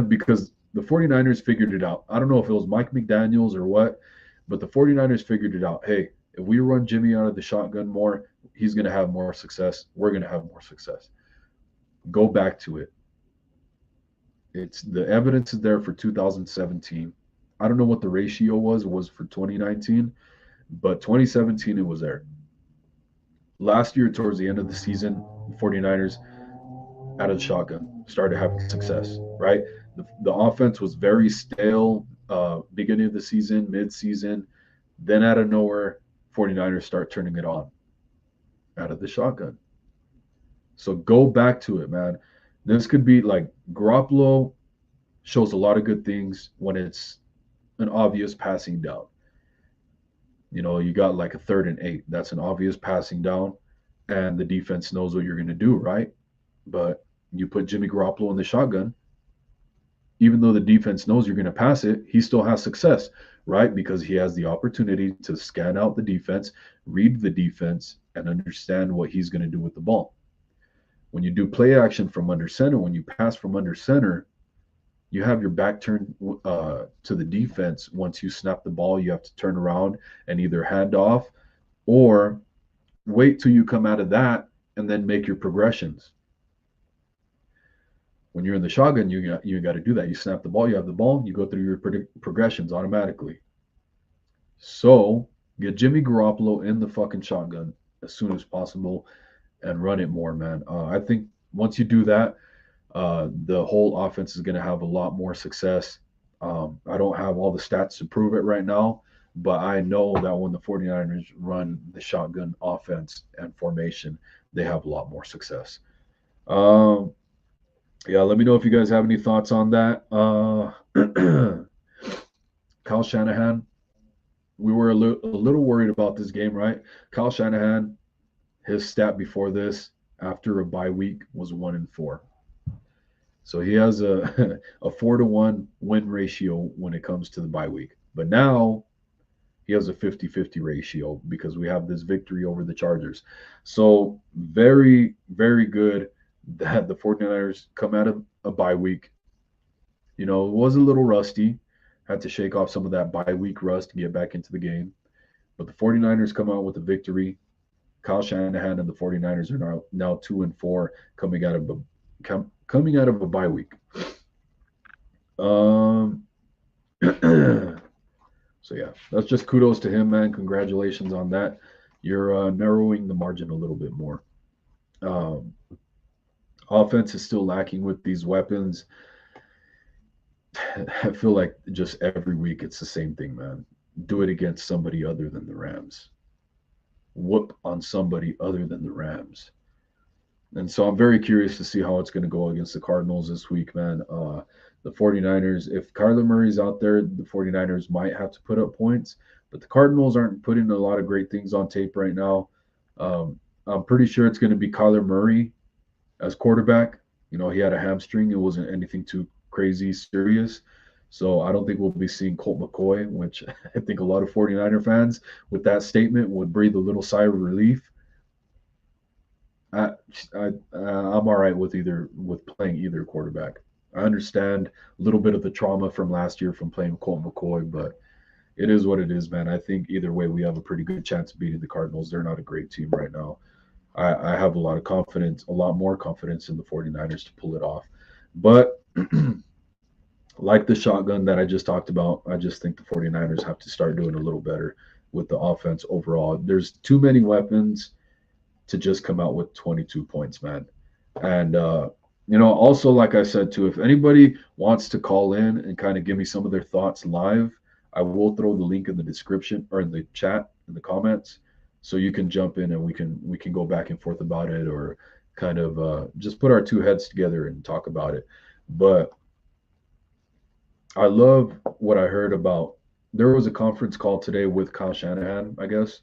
because the 49ers figured it out. I don't know if it was Mike McDaniels or what, but the 49ers figured it out. Hey, if we run Jimmy out of the shotgun more, he's going to have more success. We're going to have more success. Go back to it. It's the evidence is there for 2017. I don't know what the ratio was for 2019, but 2017 it was there. Last year, towards the end of the season, the 49ers out of the shotgun started having success, right? The offense was very stale beginning of the season, mid-season. Then out of nowhere, 49ers start turning it on out of the shotgun. So go back to it, man. This could be like Garoppolo shows a lot of good things when it's an obvious passing down. You know, you got like a 3rd and 8. That's an obvious passing down, and the defense knows what you're going to do, right? But you put Jimmy Garoppolo in the shotgun, even though the defense knows you're going to pass it, he still has success, right? Because he has the opportunity to scan out the defense, read the defense, and understand what he's going to do with the ball. When you do play action from under center, when you pass from under center, you have your back turned to the defense. Once you snap the ball, you have to turn around and either hand off or wait till you come out of that and then make your progressions. When you're in the shotgun, you got to do that. You snap the ball, you have the ball, you go through your progressions automatically. So get Jimmy Garoppolo in the fucking shotgun as soon as possible and run it more, man. I think once you do that, the whole offense is going to have a lot more success. I don't have all the stats to prove it right now, but I know that when the 49ers run the shotgun offense and formation, they have a lot more success. Yeah, let me know if you guys have any thoughts on that. Kyle Shanahan, we were a little worried about this game, right? Kyle Shanahan, his stat before this, after a bye week, was 1-4. So he has a a 4-1 win ratio when it comes to the bye week. But now he has a 50-50 ratio because we have this victory over the Chargers. So very, very good that the 49ers come out of a bye week. You know, it was a little rusty. Had to shake off some of that bye week rust to get back into the game. But the 49ers come out with a victory. Kyle Shanahan and the 49ers are now 2-4 coming out of a bye week. So yeah, that's just kudos to him, man. Congratulations on that. You're narrowing the margin a little bit more. Offense is still lacking with these weapons. I feel like just every week it's the same thing, man. Do it against somebody other than the Rams. Whoop on somebody other than the Rams. And so I'm very curious to see how it's going to go against the Cardinals this week, man. The 49ers, if Kyler Murray's out there, the 49ers might have to put up points, but the Cardinals aren't putting a lot of great things on tape right now. I'm pretty sure it's going to be Kyler Murray as quarterback. You know, he had a hamstring. It wasn't anything too crazy serious. So I don't think we'll be seeing Colt McCoy, which I think a lot of 49er fans with that statement would breathe a little sigh of relief. I'm all right with playing either quarterback. I understand a little bit of the trauma from last year from playing Colt McCoy, but it is what it is, man. I think either way we have a pretty good chance of beating the Cardinals. They're not a great team right now. I have a lot of confidence, a lot more confidence in the 49ers to pull it off. But like the shotgun that I just talked about, I just think the 49ers have to start doing a little better with the offense overall. There's too many weapons to just come out with 22 points, man. And, also, like I said, too, if anybody wants to call in and kind of give me some of their thoughts live, I will throw the link in the description or in the chat, in the comments, so you can jump in and we can go back and forth about it or kind of just put our two heads together and talk about it. But I love what I heard about. There was a conference call today with Kyle Shanahan, I guess,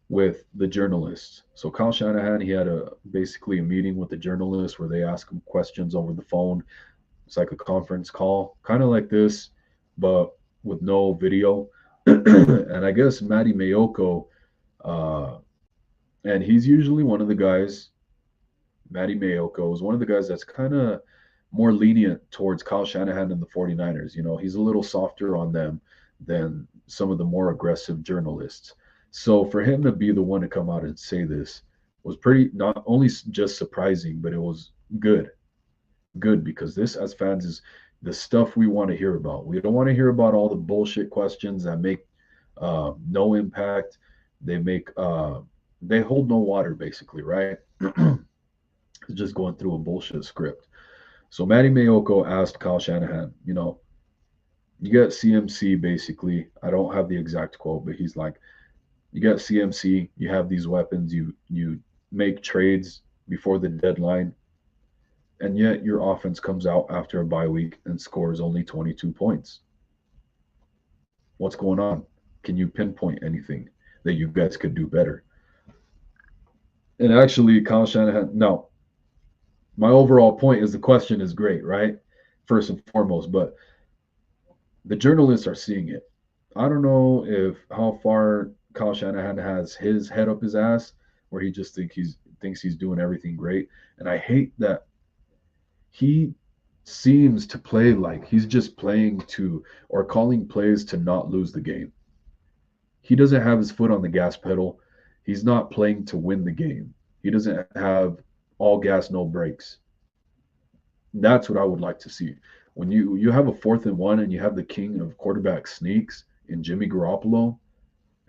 with the journalists. So Kyle Shanahan, he had basically a meeting with the journalists where they ask him questions over the phone. It's like a conference call, kind of like this, but with no video. And I guess Matty Mayoko, and he's usually one of the guys, Matty Mayoko is one of the guys that's kind of more lenient towards Kyle Shanahan and the 49ers. You know, he's a little softer on them than some of the more aggressive journalists. So for him to be the one to come out and say this was pretty, not only just surprising, but it was good. Good, because this, as fans, is the stuff we want to hear about. We don't want to hear about all the bullshit questions that make no impact. They hold no water, basically, right? It's just going through a bullshit script. So Matty Mayoko asked Kyle Shanahan, you got CMC, basically. I don't have the exact quote, but he's like, you got CMC, you have these weapons, you make trades before the deadline, and yet your offense comes out after a bye week and scores only 22 points. What's going on? Can you pinpoint anything that you guys could do better? And actually, Kyle Shanahan, no. My overall point is the question is great, right? First and foremost, but the journalists are seeing it. I don't know how far Kyle Shanahan has his head up his ass, where he just thinks he's doing everything great. And I hate that he seems to play like he's just playing to or calling plays to not lose the game. He doesn't have his foot on the gas pedal. He's not playing to win the game. He doesn't have all gas, no brakes. That's what I would like to see. When you have a 4th and 1 and you have the king of quarterback sneaks in Jimmy Garoppolo,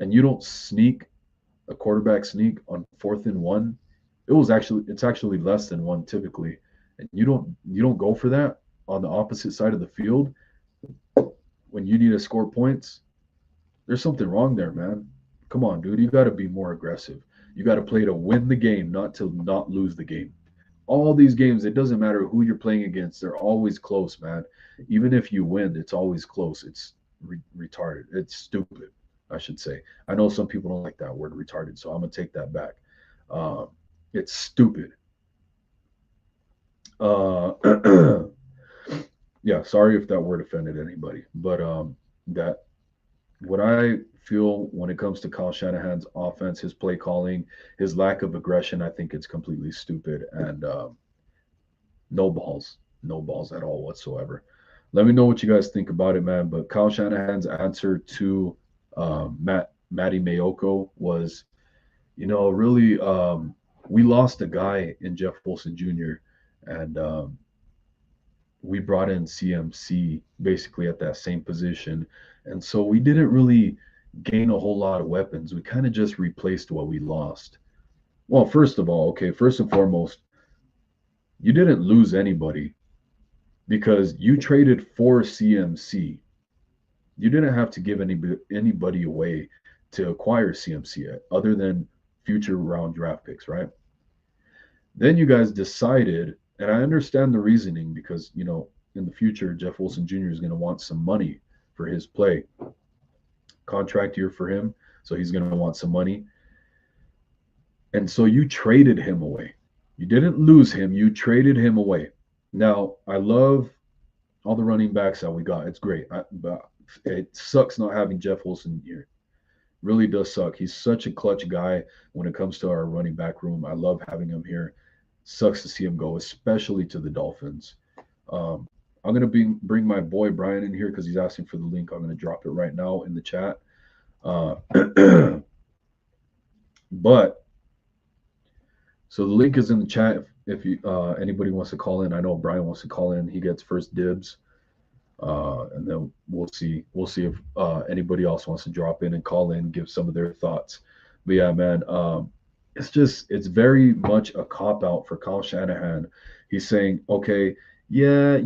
and you don't sneak a quarterback sneak on 4th and 1, it's actually less than one typically, and you don't go for that on the opposite side of the field when you need to score points. There's something wrong there, man. Come on, dude. You got to be more aggressive. You got to play to win the game, not to not lose the game. All these games, it doesn't matter who you're playing against, they're always close, man. Even if you win, it's always close. It's retarded. It's stupid, I should say. I know some people don't like that word retarded, so I'm gonna take that back. Uh, it's stupid. Uh, yeah, sorry if that word offended anybody, but that what I feel when it comes to Kyle Shanahan's offense, his play calling, his lack of aggression, I think it's completely stupid and no balls, no balls at all whatsoever. Let me know what you guys think about it, man. But Kyle Shanahan's answer to Matty Mayoko was, really, we lost a guy in Jeff Wilson Jr. and we brought in CMC basically at that same position. And so we didn't really gain a whole lot of weapons. We kind of just replaced what we lost. Well, first of all, okay, first and foremost, you didn't lose anybody because you traded for CMC. You didn't have to give anybody away to acquire CMC other than future round draft picks, right? Then you guys decided, and I understand the reasoning because, in the future, Jeff Wilson Jr. is going to want some money for his play. Contract year for him, so he's going to want some money. And so you traded him away. You didn't lose him, you traded him away. Now, I love all the running backs that we got. It's great. But it sucks not having Jeff Wilson here. Really does suck. He's such a clutch guy when it comes to our running back room. I love having him here. Sucks to see him go, especially to the Dolphins. I'm going to bring my boy Brian in here because he's asking for the link. I'm going to drop it right now in the chat. But so the link is in the chat. If you anybody wants to call in, I know Brian wants to call in. He gets first dibs, and then we'll see if anybody else wants to drop in and call in, give some of their thoughts. But yeah, man, it's very much a cop out for Kyle Shanahan. He's saying, okay, yeah,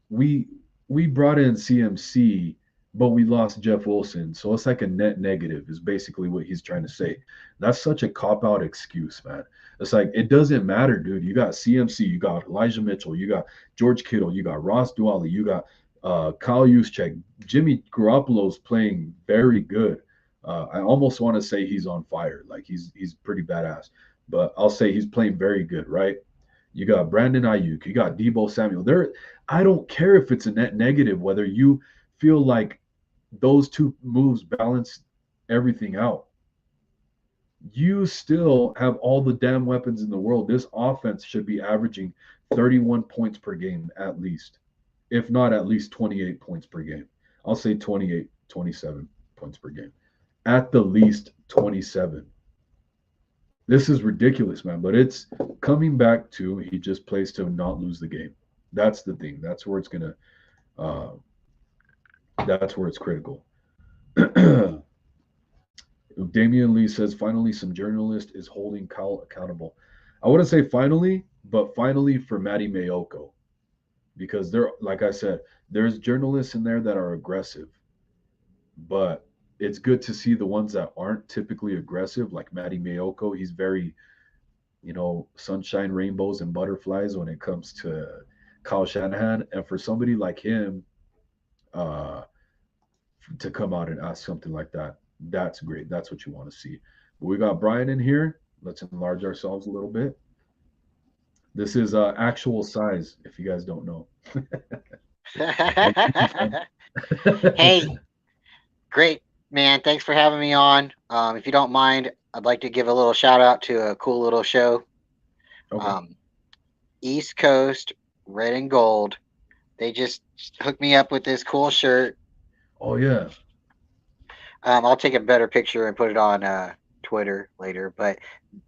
we brought in CMC, but we lost Jeff Wilson, so it's like a net negative is basically what he's trying to say. That's such a cop out excuse, man. It's like it doesn't matter, dude. You got CMC, you got Elijah Mitchell, you got George Kittle, you got Ross Dwelly, you got Kyle Juszczyk. Jimmy Garoppolo's playing very good. I almost want to say he's on fire, like he's pretty badass, but I'll say he's playing very good, right? You got Brandon Ayuk, you got Deebo Samuel. I don't care if it's a net negative, whether you feel like those two moves balance everything out. You still have all the damn weapons in the world. This offense should be averaging 31 points per game at least, if not at least 28 points per game. I'll say 28, 27 points per game. At the least 27. This is ridiculous, man, but it's coming back to he just plays to not lose the game. That's the thing. That's where it's going to that's where it's critical. Damian Lee says, finally, some journalist is holding Kyle accountable. I wouldn't say finally, but finally for Matty Mayoko. Because like I said, there's journalists in there that are aggressive. But it's good to see the ones that aren't typically aggressive, like Matty Mayoko. He's very, sunshine, rainbows, and butterflies when it comes to Kyle Shanahan. And for somebody like him, to come out and ask something like that, that's great. That's what you want to see. But we got Brian in here. Let's enlarge ourselves a little bit. This is actual size, if you guys don't know. Hey, great, man. Thanks for having me on. If you don't mind, I'd like to give a little shout out to a cool little show. Okay. East Coast Red and Gold. They just hooked me up with this cool shirt. Oh, yeah. I'll take a better picture and put it on Twitter later. But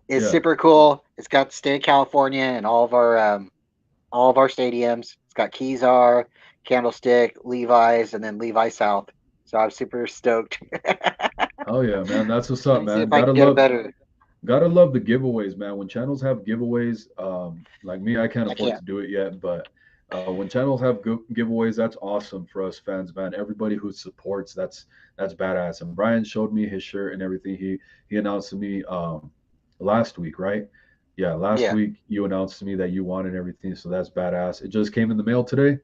it's Yeah. super cool. It's got the state of California and all of our stadiums. It's got Kezar, Candlestick, Levi's, and then Levi South. So I'm super stoked. Oh yeah, man. That's what's Let up, me see man. if I can get a better. Gotta love the giveaways, man. When channels have giveaways, like me, I can't I afford can't. to do it yet, but when channels have giveaways, that's awesome for us fans, man. Everybody who supports, that's badass. And Brian showed me his shirt and everything. He announced to me last week, right? Yeah, last Yeah. week you announced to me that you wanted everything, so that's badass. It just came in the mail today.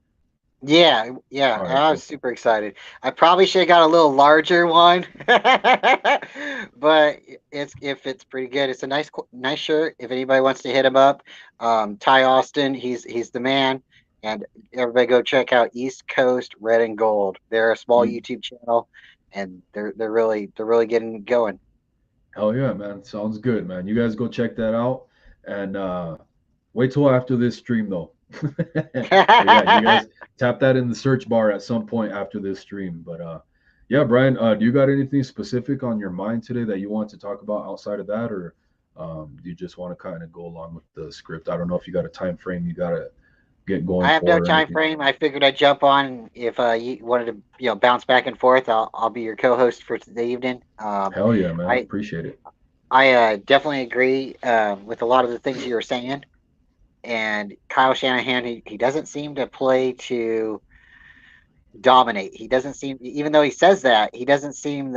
Yeah, yeah, All right, I was cool. super excited. I probably should have got a little larger one, but it's pretty good. It's a nice shirt. If anybody wants to hit him up, Ty Austin, he's the man. And everybody go check out East Coast Red and Gold. They're a small You, YouTube channel, and they're really getting going. hell yeah, man. Sounds good, man. You guys go check that out and wait till after this stream though. But yeah, you guys tap that in the search bar at some point after this stream. But yeah, Brian, do you got anything specific on your mind today that you want to talk about outside of that, or do you just want to kind of go along with the script? I don't know if you got a time frame you got to get going I have no for or time anything. frame. I figured I'd jump on if you wanted to, bounce back and forth. I'll be your co-host for the evening. Hell yeah, man. I Appreciate it. I definitely agree with a lot of the things you were saying. And Kyle Shanahan, he doesn't seem to play to dominate. He doesn't seem, even though he says that, he doesn't seem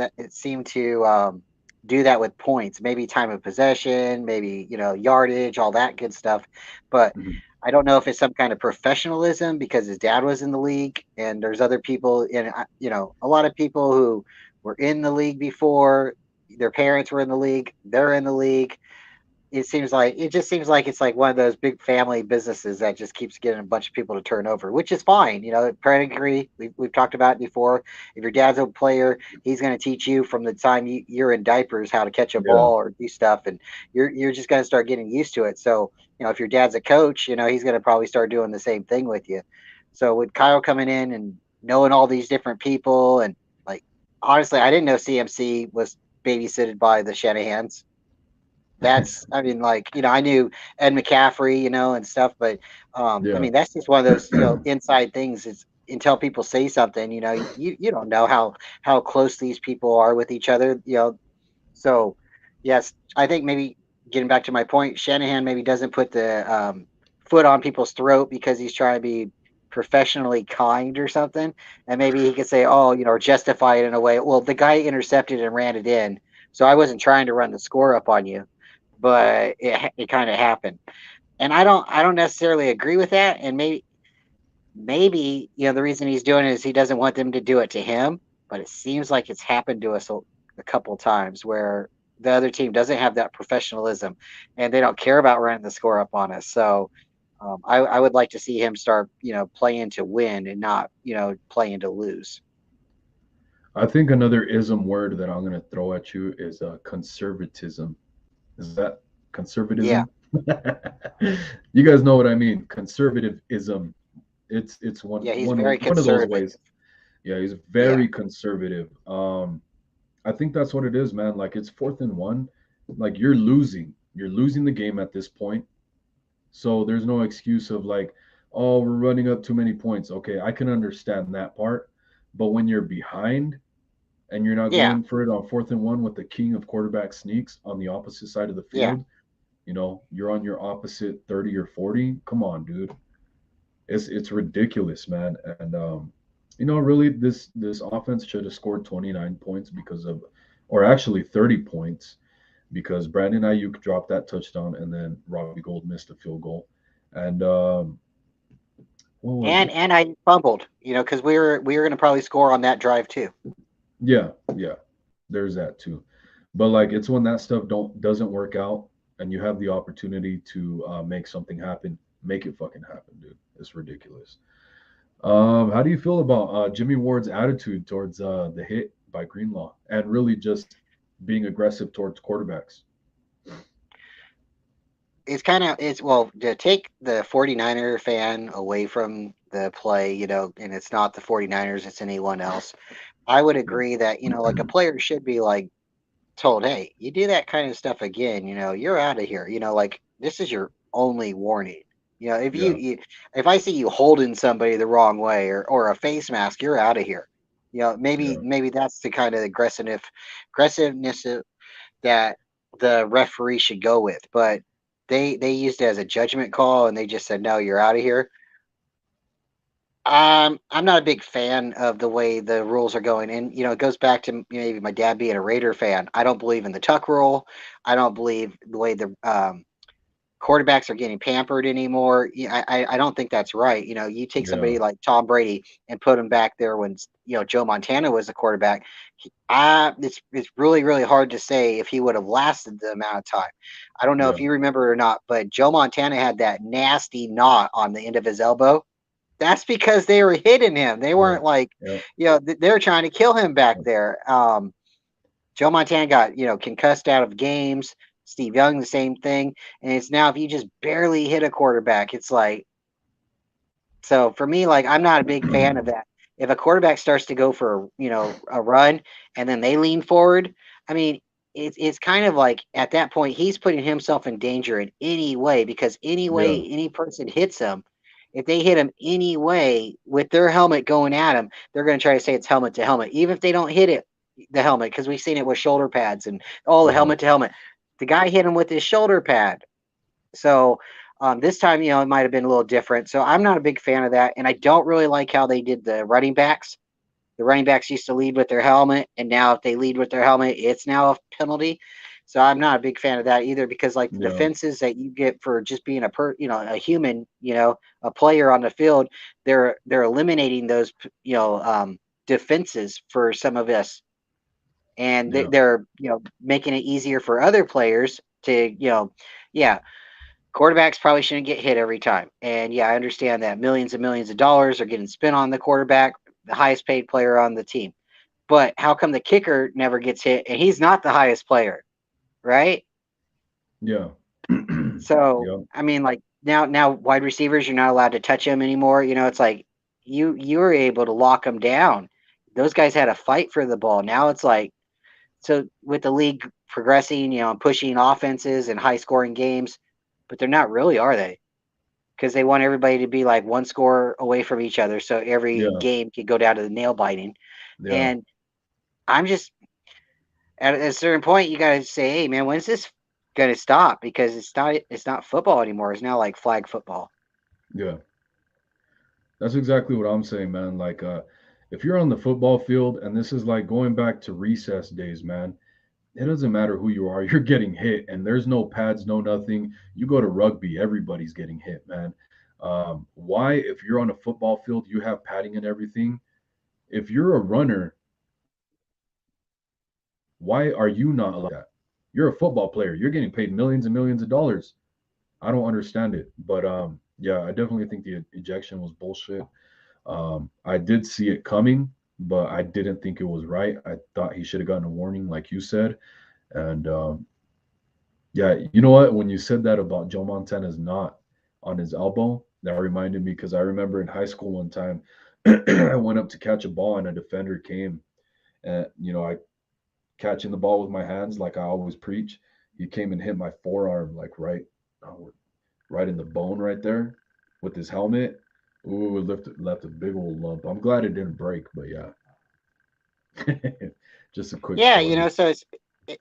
to do that with points. Maybe time of possession, maybe yardage, all that good stuff. But Mhm. I don't know if it's some kind of professionalism because his dad was in the league, and there's other people in, a lot of people who were in the league before. Their parents were in the league. They're in the league. It just seems like it's like one of those big family businesses that just keeps getting a bunch of people to turn over, which is fine. Pedigree, we've talked about it before. If your dad's a player, he's going to teach you from the time you're in diapers how to catch a Yeah. ball or do stuff, and you're just going to start getting used to it. So, if your dad's a coach, he's going to probably start doing the same thing with you. So with Kyle coming in and knowing all these different people, and like honestly, I didn't know CMC was babysitted by the Shanahans. I mean, like, I knew Ed McCaffrey, and stuff, but I Yeah. mean, that's just one of those, inside things is until people say something, you don't know how close these people are with each other. So yes, I think maybe getting back to my point, Shanahan maybe doesn't put the foot on people's throat because he's trying to be professionally kind or something. And maybe he could say, oh, or justify it in a way. Well, the guy intercepted and ran it in. So I wasn't trying to run the score up on you, but it kind of happened. And I don't necessarily agree with that. And maybe the reason he's doing it is he doesn't want them to do it to him. But it seems like it's happened to us a couple of times where the other team doesn't have that professionalism and they don't care about running the score up on us. So I would like to see him start playing to win and not playing to lose. I think another ism word that I'm going to throw at you is conservatism. Is that Yeah, conservatism? You guys know what I mean. Conservatism. It's yeah, he's one very one of those conservative. ways. Yeah, he's Yeah, very conservative. I think that's what it is, man. Like it's 4th and 1. Like you're losing. You're losing the game at this point. So there's no excuse of like, oh, we're running up too many points. Okay, I can understand that part. But when you're behind and you're not yeah, going for it on 4th and 1 with the king of quarterback sneaks on the opposite side of the yeah. field, you're on your opposite 30 or 40. Come on, dude. It's ridiculous, man. And really this offense should have scored 29 points because of, or actually 30 points because Brandon Ayuk dropped that touchdown and then Robbie Gold missed a field goal. And what was And it? I fumbled, because we were going to probably score on that drive too. Yeah, yeah. There's that too. But like it's when that stuff doesn't work out and you have the opportunity to make something happen, make it fucking happen, dude. It's ridiculous. How do you feel about Jimmy Ward's attitude towards the hit by Greenlaw and really just being aggressive towards quarterbacks? It's well, to take the 49er fan away from the play, and it's not the 49ers, it's anyone else. I would Yeah. agree that, like a player should be like told, hey, you do that kind of stuff again, you're out of here. Like this is your only warning. If Yeah. if I see you holding somebody the wrong way or a face mask, you're out of here. Yeah. Maybe that's the kind of aggressiveness that the referee should go with. But they used it as a judgment call, and they just said, no, you're out of here. I'm not a big fan of the way the rules are going, and it goes back to maybe my dad being a Raider fan. I don't believe in the tuck rule. I don't believe the way the quarterbacks are getting pampered anymore. I don't think that's right. You take Yeah. somebody like Tom Brady and put him back there when Joe Montana was the quarterback. It's really really hard to say if he would have lasted the amount of time. I don't know if Yeah. you remember or not, but Joe Montana had that nasty knot on the end of his elbow. That's because they were hitting him. They Yeah. weren't like, Yeah. they were trying to kill him back there. Joe Montana got, concussed out of games. Steve Young, the same thing. And it's now if you just barely hit a quarterback, it's like, so for me, like, I'm not a big fan of that. If a quarterback starts to go for, a run and then they lean forward, I mean, it's kind of like at that point, he's putting himself in danger in any way because any Yeah. way any person hits him, if they hit him any way with their helmet going at him, they're going to try to say it's helmet to helmet, even if they don't hit it, the helmet, because we've seen it with shoulder pads and all the Uh-huh. helmet to helmet. The guy hit him with his shoulder pad. So this time, it might have been a little different. So I'm not a big fan of that. And I don't really like how they did the running backs. The running backs used to lead with their helmet, and now if they lead with their helmet, it's now a penalty. So I'm not a big fan of that either because like the Yeah. defenses that you get for just being a human, a player on the field, they're eliminating those defenses for some of us, and Yeah. they're making it easier for other players to yeah, quarterbacks probably shouldn't get hit every time. And yeah, I understand that millions and millions of dollars are getting spent on the quarterback, the highest paid player on the team. But how come the kicker never gets hit and he's not the highest player, right? Yeah. So, Yeah. I mean, like now wide receivers, you're not allowed to touch them anymore. It's like you were able to lock them down. Those guys had a fight for the ball. Now it's like, so with the league progressing, and pushing offenses and high scoring games, but they're not really, are they? Because they want everybody to be like one score away from each other, so every Yeah. game could go down to the nail biting. Yeah. And I'm just at a certain point, you got to say, hey man, when's this going to stop? Because it's not football anymore. It's now like flag football. Yeah. That's exactly what I'm saying, man. Like, if you're on the football field and this is like going back to recess days, man, it doesn't matter who you are, you're getting hit, and there's no pads, no nothing. You go to rugby, everybody's getting hit, man. Why, if you're on a football field, you have padding and everything? If you're a runner, why are you not allowed that? You're a football player. You're getting paid millions and millions of dollars. I don't understand it. But yeah, I definitely think the ejection was bullshit. I did see it coming, but I didn't think it was right. I thought he should have gotten a warning, like you said. And yeah, you know what? When you said that about Joe Montana's knot on his elbow, that reminded me because I remember in high school one time, I went up to catch a ball and a defender came, and I catching the ball with my hands like I always preach. He came and hit my forearm like right in the bone right there with his helmet. Ooh, it left a big old lump. I'm glad it didn't break, but yeah. Just a quick Yeah, story. so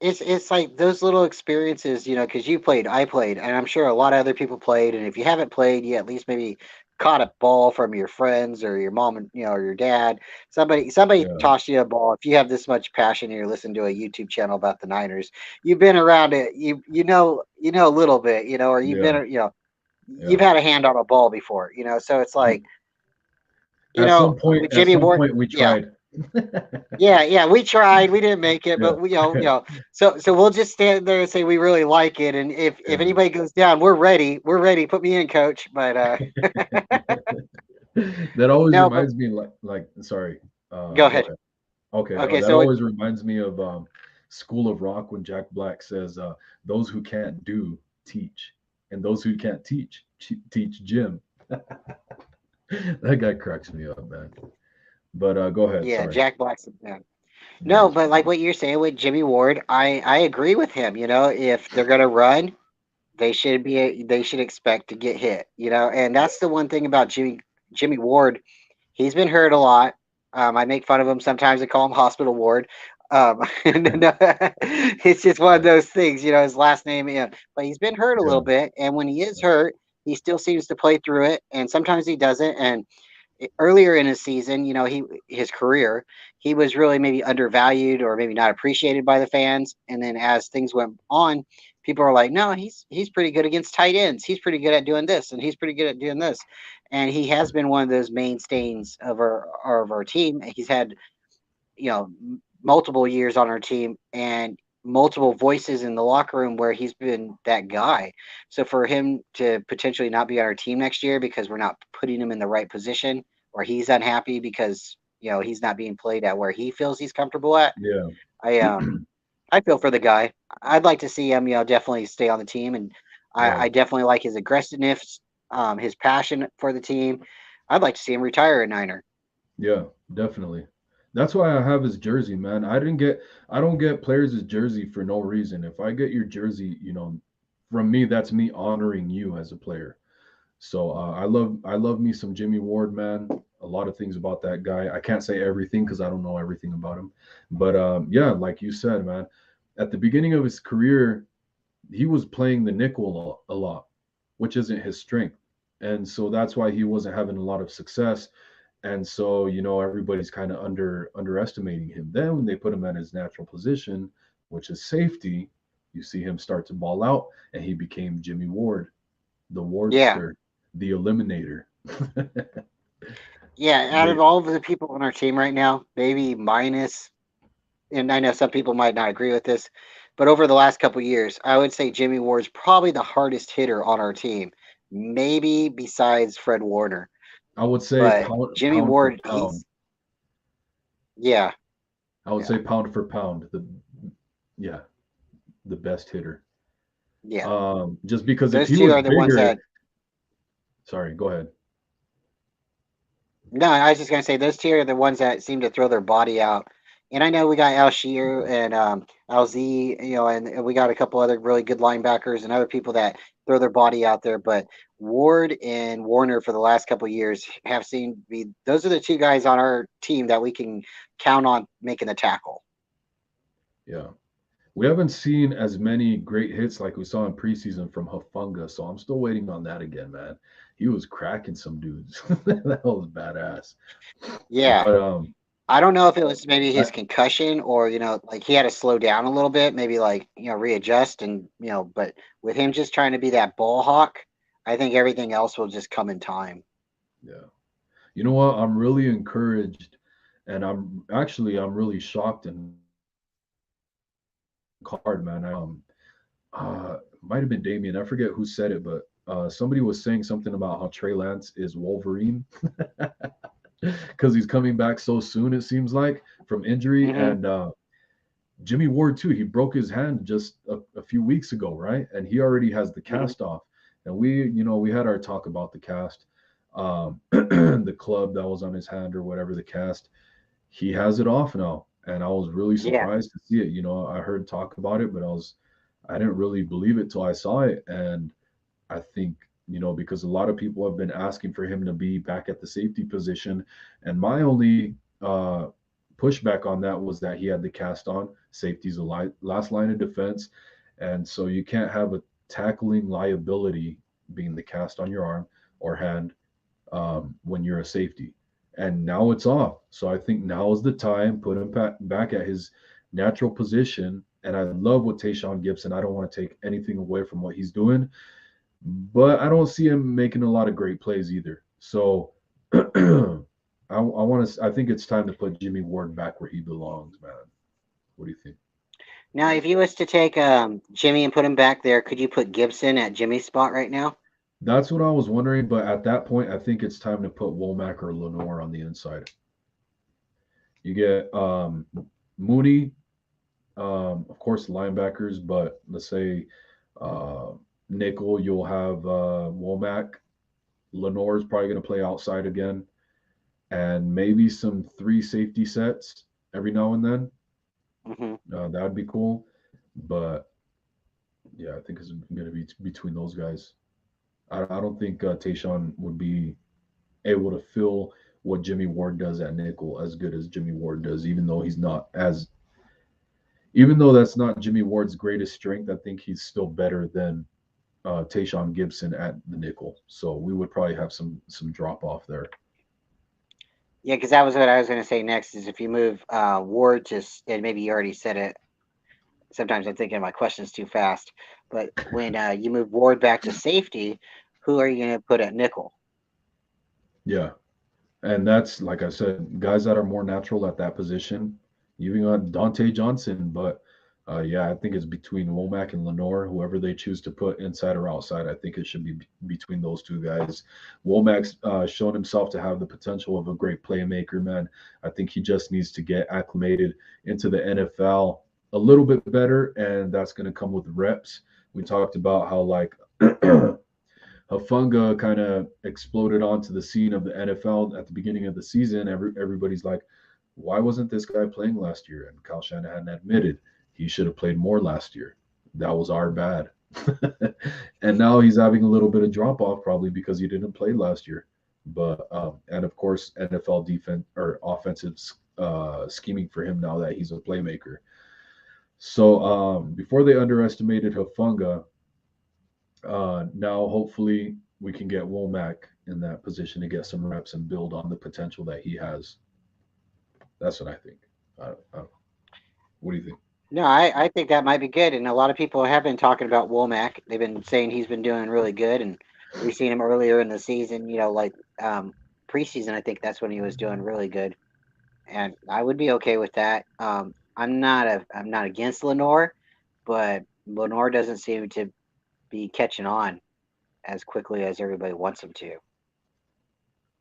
it's like those little experiences, because you played, I played, and I'm sure a lot of other people played. And if you haven't played, you at least maybe caught a ball from your friends or your mom and or your dad. Somebody Yeah, tossed you a ball. If you have this much passion, and you're listening to a YouTube channel about the Niners. You've been around it. You know a little bit, or you've yeah, been, you've yeah. had a hand on a ball before. So it's like, with At Jimmy some Ward. point, we Yeah. tried. Yeah, we tried. We didn't make it, Yeah. but so we'll just stand there and say we really like it, and if Yeah. anybody goes down, we're ready. We're ready. Put me in, coach. But That always no, but reminds me, like, sorry, go go ahead. ahead. Okay, Okay, that so always reminds me of School of Rock when Jack Black says, "Those who can't do teach, and those who can't teach Jim." That guy cracks me up, man. But go ahead. yeah, Sorry. Jack Blackson. Yeah. No, but like what you're saying with Jimmy Ward, I agree with him. You know, if they're gonna run, they should expect to get hit. You know, and that's the one thing about Jimmy Ward. He's been hurt a lot. I make fun of him sometimes. I call him Hospital Ward. It's just one of those things, you know. His last name, yeah. But he's been hurt a Yeah, little bit, and when he is hurt, he still seems to play through it. And sometimes he doesn't. And earlier in his season, you know, his career, he was really maybe undervalued or maybe not appreciated by the fans. And then as things went on, people are like, no, he's pretty good against tight ends. He's pretty good at doing this, and he's pretty good at doing this. And he has been one of those mainstays of our team. He's had, you know, multiple years on our team and multiple voices in the locker room where he's been that guy. So for him to potentially not be on our team next year because we're not putting him in the right position, or he's unhappy because, you know, he's not being played at where he feels he's comfortable at, yeah, I I feel for the guy. I'd like to see him, you know, definitely stay on the team, and right. I definitely like his aggressiveness, his passion for the team. I'd like to see him retire a Niner. Yeah, definitely. That's why I have his jersey, man. I don't get players' jersey for no reason. If I get your jersey, from me, that's me honoring you as a player. So I love me some Jimmy Ward, man. A lot of things about that guy. I can't say everything because I don't know everything about him. But yeah, like you said, man, at the beginning of his career, he was playing the nickel a lot, which isn't his strength. And so that's why he wasn't having a lot of success. And so, everybody's kind of underestimating him. Then when they put him at his natural position, which is safety, you see him start to ball out, and he became Jimmy Ward, the Yeah, Wardster, the Eliminator. yeah. Out of They, all of the people on our team right now, maybe minus, and I know some people might not agree with this, but over the last couple of years, I would say Jimmy Ward's probably the hardest hitter on our team, maybe besides Fred Warner. I would say But pound Jimmy pound for Ward, pound. yeah, I would yeah, say pound for pound, yeah, the best hitter. yeah. Just because if Those he two was are the ones bigger, that. sorry, go ahead. No, I was just gonna say those two are the ones that seem to throw their body out. And I know we got Alshier and LZ, you know, and we got a couple other really good linebackers and other people that throw their body out there. But Ward and Warner for the last couple of years have seemed to be those are the two guys on our team that we can count on making the tackle. Yeah. We haven't seen as many great hits like we saw in preseason from Hafunga, so I'm still waiting on that again, man. He was cracking some dudes. That was badass. Yeah. But I don't know if it was maybe I, his concussion or, you know, like he had to slow down a little bit, maybe like, you know, readjust and, you know, but with him just trying to be that ball hawk, I think everything else will just come in time. yeah, you know what? I'm really encouraged, and I'm really shocked and hard, man. Might have been Damien. I forget who said it, but somebody was saying something about how Trey Lance is Wolverine because he's coming back so soon. It seems like from injury, Hmm. and Jimmy Ward too. He broke his hand just a few weeks ago, right? And he already has the Hmm. cast off. And we had our talk about the cast, the club that was on his hand or whatever the cast. He has it off now, and I was really Yeah. surprised to see it. I heard talk about it, but I didn't really believe it till I saw it, and I think because a lot of people have been asking for him to be back at the safety position, and my only pushback on that was that he had the cast on. Safety's the last line of defense, and so you can't have a tackling liability being the cast on your arm or hand when you're a safety. And now it's off. So I think now is the time. Put him back at his natural position. And I love what Tayshawn Gibson. I don't want to take anything away from what he's doing, but I don't see him making a lot of great plays either. So I want to. I think it's time to put Jimmy Ward back where he belongs, man. What do you think? Now, if you was to take Jimmy and put him back there, could you put Gibson at Jimmy's spot right now? That's what I was wondering, but at that point, I think it's time to put Womack or Lenore on the inside. You get Mooney, of course, linebackers, but let's say uh, nickel, you'll have Womack. Lenore's probably going to play outside again, and maybe some three safety sets every now and then. Hmm. That would be cool. But yeah, I think it's going to be between those guys. I don't think Tayshawn would be able to fill what Jimmy Ward does at nickel as good as Jimmy Ward does, even though that's not Jimmy Ward's greatest strength. I think he's still better than Tayshawn Gibson at the nickel. So we would probably have some drop off there. Yeah, because that was what I was going to say next. Is if you move Ward and maybe you already said it. Sometimes I'm thinking my questions too fast. But when you move Ward back to safety, who are you going to put at nickel? Yeah, and that's like I said, guys that are more natural at that position. Even got Dante Johnson, but yeah, I think it's between Womack and Lenore, whoever they choose to put inside or outside. I think it should be between those two guys. Womack's shown himself to have the potential of a great playmaker, man. I think he just needs to get acclimated into the NFL a little bit better, and that's going to come with reps. We talked about how like Hafunga kind of exploded onto the scene of the NFL at the beginning of the season. Everybody's like, why wasn't this guy playing last year? And Kyle Shanahan admitted he should have played more last year. That was our bad. And now he's having a little bit of drop off probably because he didn't play last year. But and of course NFL defense or offensive scheming for him now that he's a playmaker. So before they underestimated Hafunga, now, hopefully, we can get Womack in that position to get some reps and build on the potential that he has. That's what I think. I, what do you think? No, I think that might be good. And a lot of people have been talking about Womack. They've been saying he's been doing really good. And we've seen him earlier in the season, like preseason. I think that's when he was doing really good. And I would be okay with that. I'm not against Lenore, but Lenore doesn't seem to be catching on as quickly as everybody wants him to.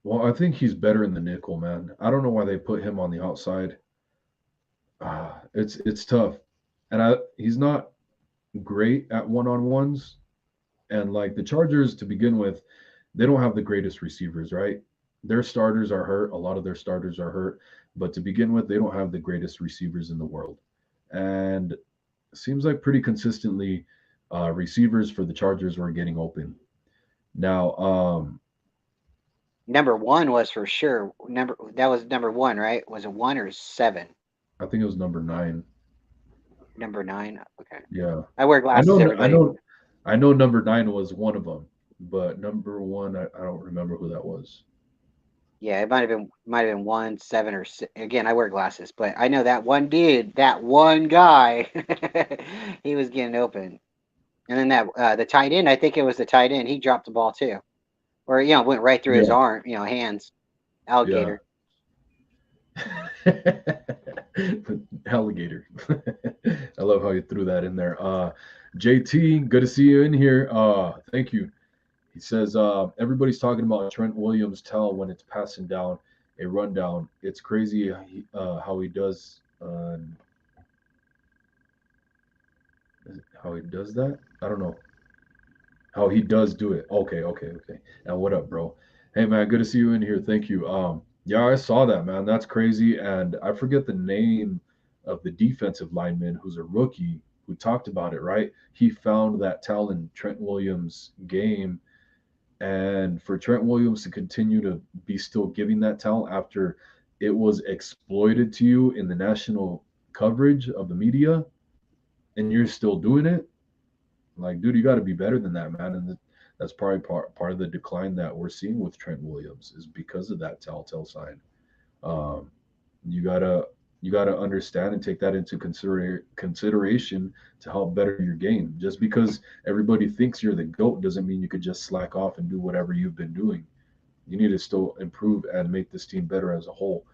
Well, I think he's better in the nickel, man. I don't know why they put him on the outside. It's tough, and he's not great at one on ones. And like the Chargers to begin with, they don't have the greatest receivers, right? Their starters are hurt. A lot of their starters are hurt. But to begin with, they don't have the greatest receivers in the world. And it seems like pretty consistently, receivers for the Chargers were getting open. Now, Number one was for sure. That was number one, right? Was it one or seven? I think it was number 9. Number nine. Okay. Yeah, I wear I glasses. know, I Everybody. know, I know. Number 9 was one of them, but number one, I don't remember who that was. Yeah, it might have been one, seven, or six. Again, I wear glasses, but I know that one dude, that one guy, he was getting open. And then that the tight end, I think it was the tight end. He dropped the ball too, or went right through his Yeah, arm, hands. yeah. Alligator. Alligator. I love how you threw that in there. JT, good to see you in here. Thank you. He says everybody's talking about Trent Williams' tell when it's passing down a rundown. It's crazy how he does how he does that. I don't know how he does do it. Okay, okay, okay. And what up, bro? Hey, man, good to see you in here. Thank you. Yeah, I saw that, man. That's crazy. And I forget the name of the defensive lineman who's a rookie who talked about it. Right? He found that tell in Trent Williams' game. And for Trent Williams to continue to be still giving that talent after it was exploited to you in the national coverage of the media, and you're still doing it, like, dude, you got to be better than that, man. And that's probably part of the decline that we're seeing with Trent Williams is because of that telltale sign. Um, you gotta you gotta understand and take that into consideration to help better your game. Just because everybody thinks you're the goat doesn't mean you could just slack off and do whatever you've been doing. You need to still improve and make this team better as a whole.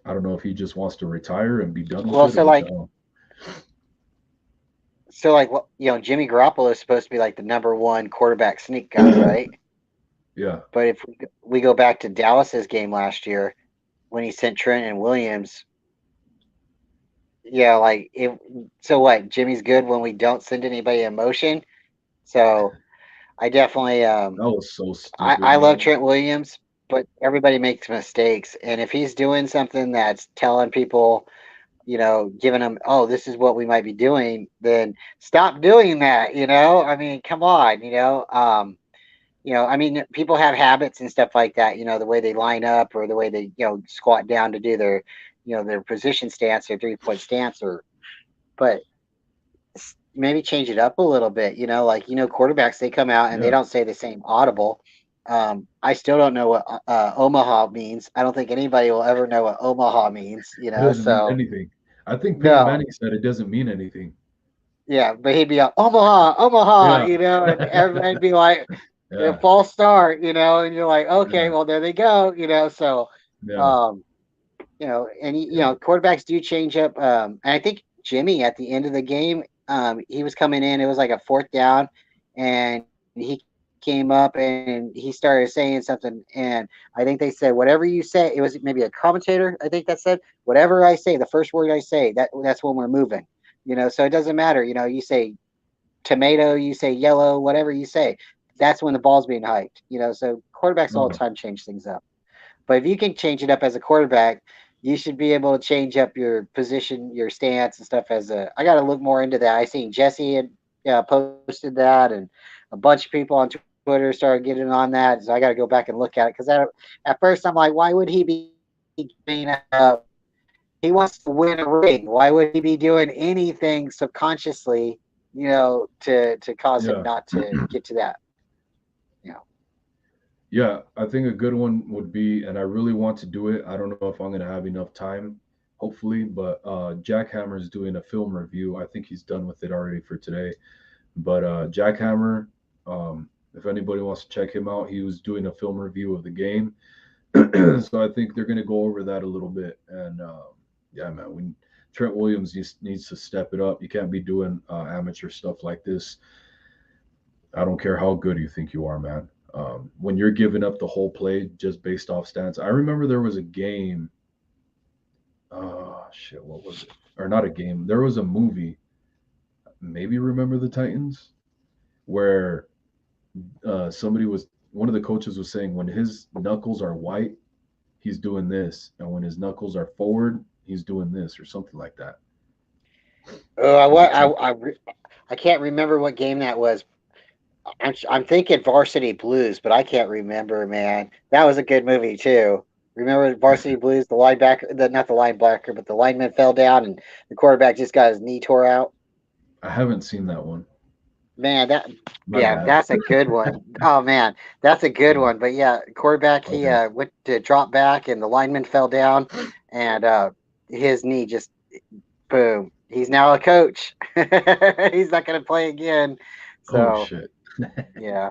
I don't know if he just wants to retire and be done with Well, it, so or like, what Jimmy Garoppolo is supposed to be like the number one quarterback sneak guy, right? yeah, But if we go back to Dallas's game last year when he sent Trent and Williams, yeah, like it. So what? Jimmy's good when we don't send anybody in motion. So I definitely that was so I stupid, love man. Trent Williams, but everybody makes mistakes, and if he's doing something that's telling people, giving them, oh, this is what we might be doing, then stop doing that. I mean, come on. I mean, people have habits and stuff like that. The way they line up or the way they squat down to do their position stance or 3-point stance, but maybe change it up a little bit. Like quarterbacks, they come out and they Yeah, don't say the same audible. I still don't know what Omaha means. I don't think anybody will ever know what Omaha means. it doesn't mean So anything. I think Peyton no, Manning said it doesn't mean anything. yeah, but he'd be like Omaha, Omaha, Yeah, and everybody'd be like, yeah, false start, and you're like, okay, yeah, well there they go, so, yeah, um, and yeah, quarterbacks do change up. And I think Jimmy at the end of the game, he was coming in. It was like a fourth down, and he came up and he started saying something. And I think they said, "Whatever you say," it was maybe a commentator. I think that said, "Whatever I say, the first word I say, that's when we're moving." So it doesn't matter. You say tomato, you say yellow, whatever you say, that's when the ball's being hiked. So quarterbacks all the uh-huh, time change things up. But if you can change it up as a quarterback, you should be able to change up your position, your stance, and stuff. I got to look more into that. I seen Jesse had posted that, and a bunch of people on Twitter started getting on that. So I got to go back and look at it because at first I'm like, why would he be giving up? He wants to win a ring. Why would he be doing anything subconsciously, to cause him yeah. not to get to that? You know. Yeah, I think a good one would be, and I really want to do it. I don't know if I'm going to have enough time, hopefully, but Jack Hammer is doing a film review. I think he's done with it already for today. But Jack Hammer, if anybody wants to check him out, he was doing a film review of the game. So I think they're going to go over that a little bit. And yeah, man, Trent Williams needs to step it up. You can't be doing amateur stuff like this. I don't care how good you think you are, man. When you're giving up the whole play just based off stats. I remember there was a game. Oh shit, what was it? Or not a game. There was a movie. Maybe Remember the Titans, where somebody was one of the coaches was saying when his knuckles are white, he's doing this, and when his knuckles are forward, he's doing this, or something like that. Oh, Was it I can't remember what game that was. I'm thinking Varsity Blues, but I can't remember, man. That was a good movie too. Remember Varsity Blues? The linebacker, not the linebacker, but the lineman fell down and the quarterback just got his knee tore out. I haven't seen that one. Man, My yeah, bad. that's a good one. Oh man, that's a good Yeah. one. But yeah, quarterback, he Okay. went to drop back and the lineman fell down, and his knee just boom. He's now a coach. He's not going to play again. Oh So shit. yeah.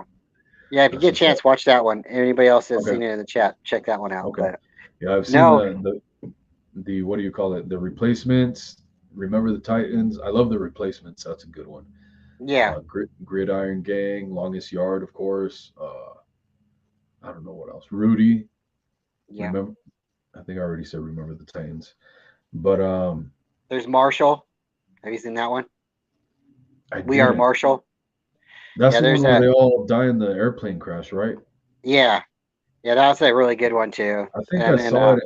Yeah, if you That's get a what's up. chance, watch that one. Anybody else has Okay. seen it in the chat, check that one out. Okay. But Yeah, I've seen no, the what do you call it? The replacements. Remember the Titans? I love the replacements. That's a good one. yeah, Gridiron Gang, Longest Yard, of course. I don't know what else. Rudy. yeah. Remember? I think I already said Remember the Titans. But There's Marshall. Have you seen that one? I We Are didn't. Marshall. That's Yeah, the one there's where a they all die in the airplane crash, right? yeah, yeah. That's a really good one too. I think I And then saw it.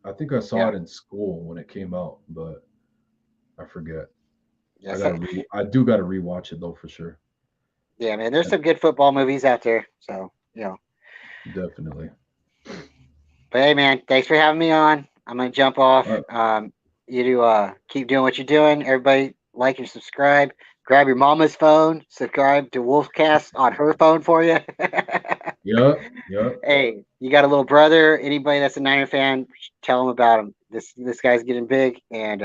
I think I saw yeah, it in school when it came out, but I forget. yeah, so, I do gotta rewatch it though for sure. yeah, man. There's some good football movies out there. So Definitely. but hey, man, thanks for having me on. I'm gonna jump off. All right. You do keep doing what you're doing. Everybody like and subscribe. Grab your mama's phone. Subscribe to Wolfcast on her phone for you. Yep. Yep. Hey, you got a little brother? Anybody that's a Niner fan, tell them about him. This guy's getting big, and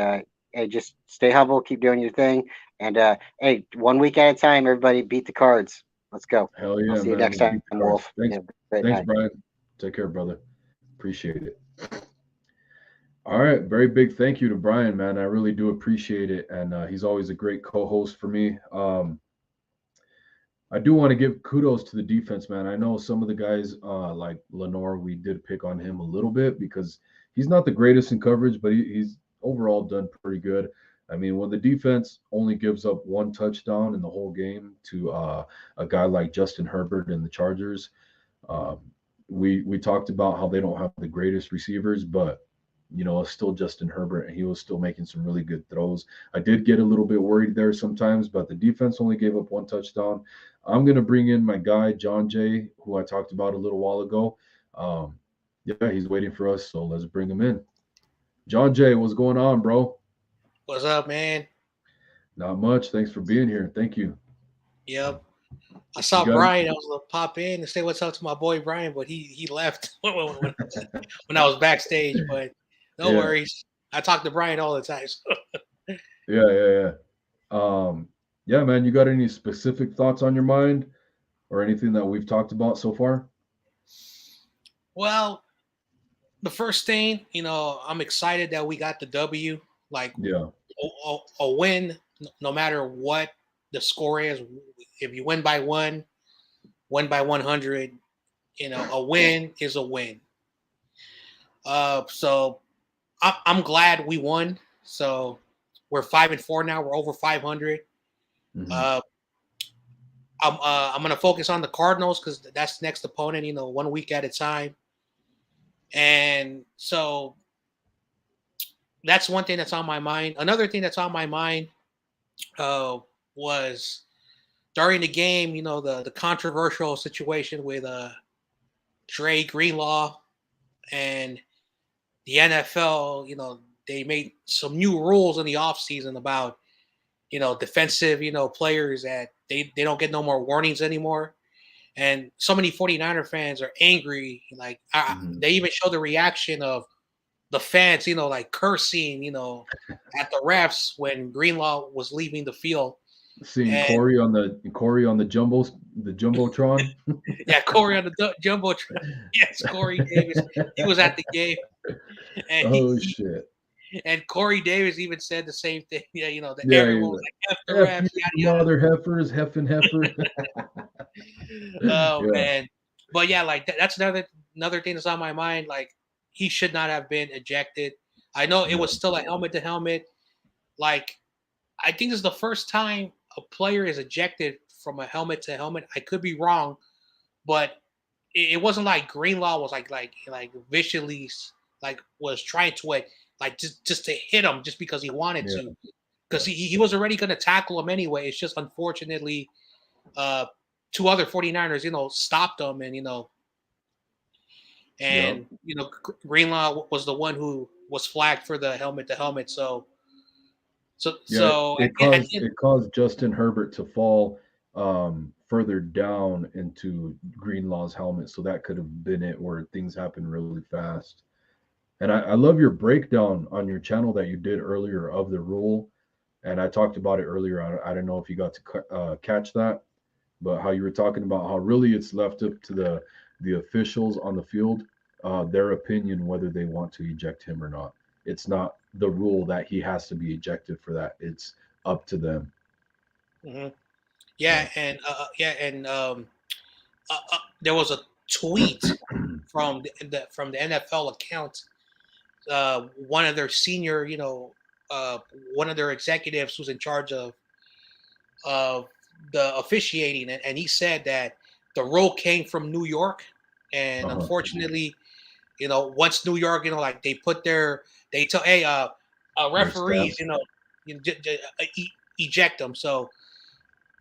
hey, just stay humble, keep doing your thing, and hey, 1 week at a time. Everybody, beat the cards. Let's go. Hell I'll yeah, see you man. next Let's time, beat the cards. Wolf. Thanks. Yeah, great Thanks, night. Brian. Take care, brother. Appreciate it. All right. Very big thank you to Brian, man. I really do appreciate it. And he's always a great co host for me. I do want to give kudos to the defense, man. I know some of the guys, like Lenore, we did pick on him a little bit because he's not the greatest in coverage, but he's overall done pretty good. I mean, when the defense only gives up one touchdown in the whole game to a guy like Justin Herbert and the Chargers, um, we talked about how they don't have the greatest receivers, but still Justin Herbert, and he was still making some really good throws. I did get a little bit worried there sometimes, but the defense only gave up 1 touchdown. I'm going to bring in my guy, John Jay, who I talked about a little while ago. Yeah, he's waiting for us, so let's bring him in. John Jay, what's going on, bro? What's up, man? Not much. Thanks for being here. Thank you. Yep. I saw Brian. I was gonna pop in and say what's up to my boy Brian, but he left when I was backstage. But no worries. I talk to Brian all the time. So. Yeah. Yeah, man. You got any specific thoughts on your mind, or anything that we've talked about so far? Well, the first thing, I'm excited that we got the W. Like, a win, no matter what the score is. If you win by 100, a win is a win. So I'm glad we won. So we're 5-4 now. We're over 500. Mm-hmm. I'm gonna focus on the Cardinals because that's the next opponent. 1 week at a time. And so that's one thing that's on my mind. Another thing that's on my mind was during the game, the controversial situation with Dre Greenlaw and the NFL. They made some new rules in the offseason about, defensive, players that they don't get no more warnings anymore. And so many 49er fans are angry. Like, they even show the reaction of the fans, like cursing, at the refs when Greenlaw was leaving the field. Seeing Corey on the jumbotron. Yeah, Corey on the jumbotron. Yes, Corey Davis. He was at the game. And shit. And Corey Davis even said the same thing. Yeah, everyone was like, "F the refs, mother heifers, heffing heifer." Man, but yeah, like that's another thing that's on my mind. Like, he should not have been ejected. I know it was still a helmet to helmet. Like, I think this is the first time a player is ejected from a helmet to helmet. I could be wrong, but it wasn't like Greenlaw was like viciously was trying to just to hit him just because he wanted to, because he was already going to tackle him anyway. It's just unfortunately, 2 other 49ers, stopped him, and Greenlaw was the one who was flagged for the helmet to helmet. So it caused Justin Herbert to fall further down into Greenlaw's helmet, so that could have been it, where things happen really fast. And I love your breakdown on your channel that you did earlier of the rule, and I talked about it earlier. I don't know if you got to catch that, but how you were talking about how really it's left up to the officials on the field, their opinion whether they want to eject him or not. It's not the rule that he has to be ejected for that. It's up to them. Mm-hmm. Yeah, and there was a tweet from the NFL account. One of their senior, one of their executives who's in charge of the officiating, and he said that the rule came from New York, and unfortunately, once New York, they tell referees, eject them. So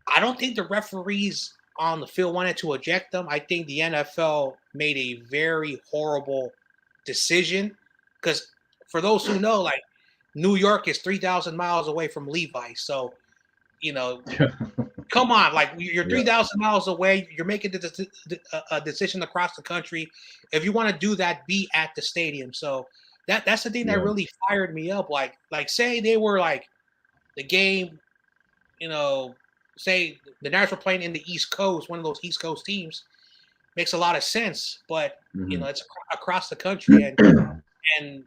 I don't think the referees on the field wanted to eject them. I think the NFL made a very horrible decision, because for those who know, New York is 3,000 miles away from Levi. So, come on, you're 3,000 miles away. You're making a decision across the country. If you want to do that, be at the stadium. So that's the thing that really fired me up. Like say they were the game, say the Niners were playing in the East Coast, one of those East Coast teams, makes a lot of sense. But it's across the country, and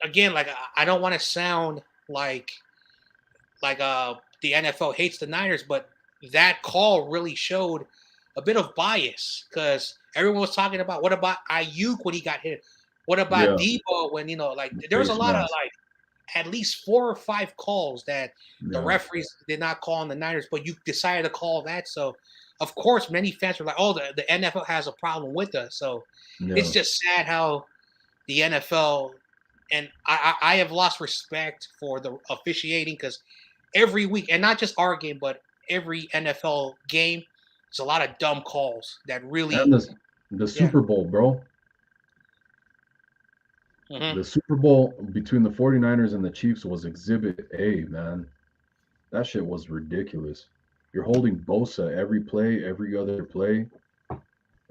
again, I don't want to sound like the NFL hates the Niners, but that call really showed a bit of bias, because everyone was talking about, what about Ayuk when he got hit? What about Debo when there was a lot of at least 4 or 5 calls that the referees did not call on the Niners, but you decided to call that. So of course many fans were like, oh, the NFL has a problem with us. So it's just sad how the NFL I have lost respect for the officiating because every week, and not just our game, but every NFL game, there's a lot of dumb calls that really, And the yeah. Super Bowl, bro. Mhm. The Super Bowl between the 49ers and the Chiefs was Exhibit A, man. That shit was ridiculous. You're holding Bosa every play, every other play.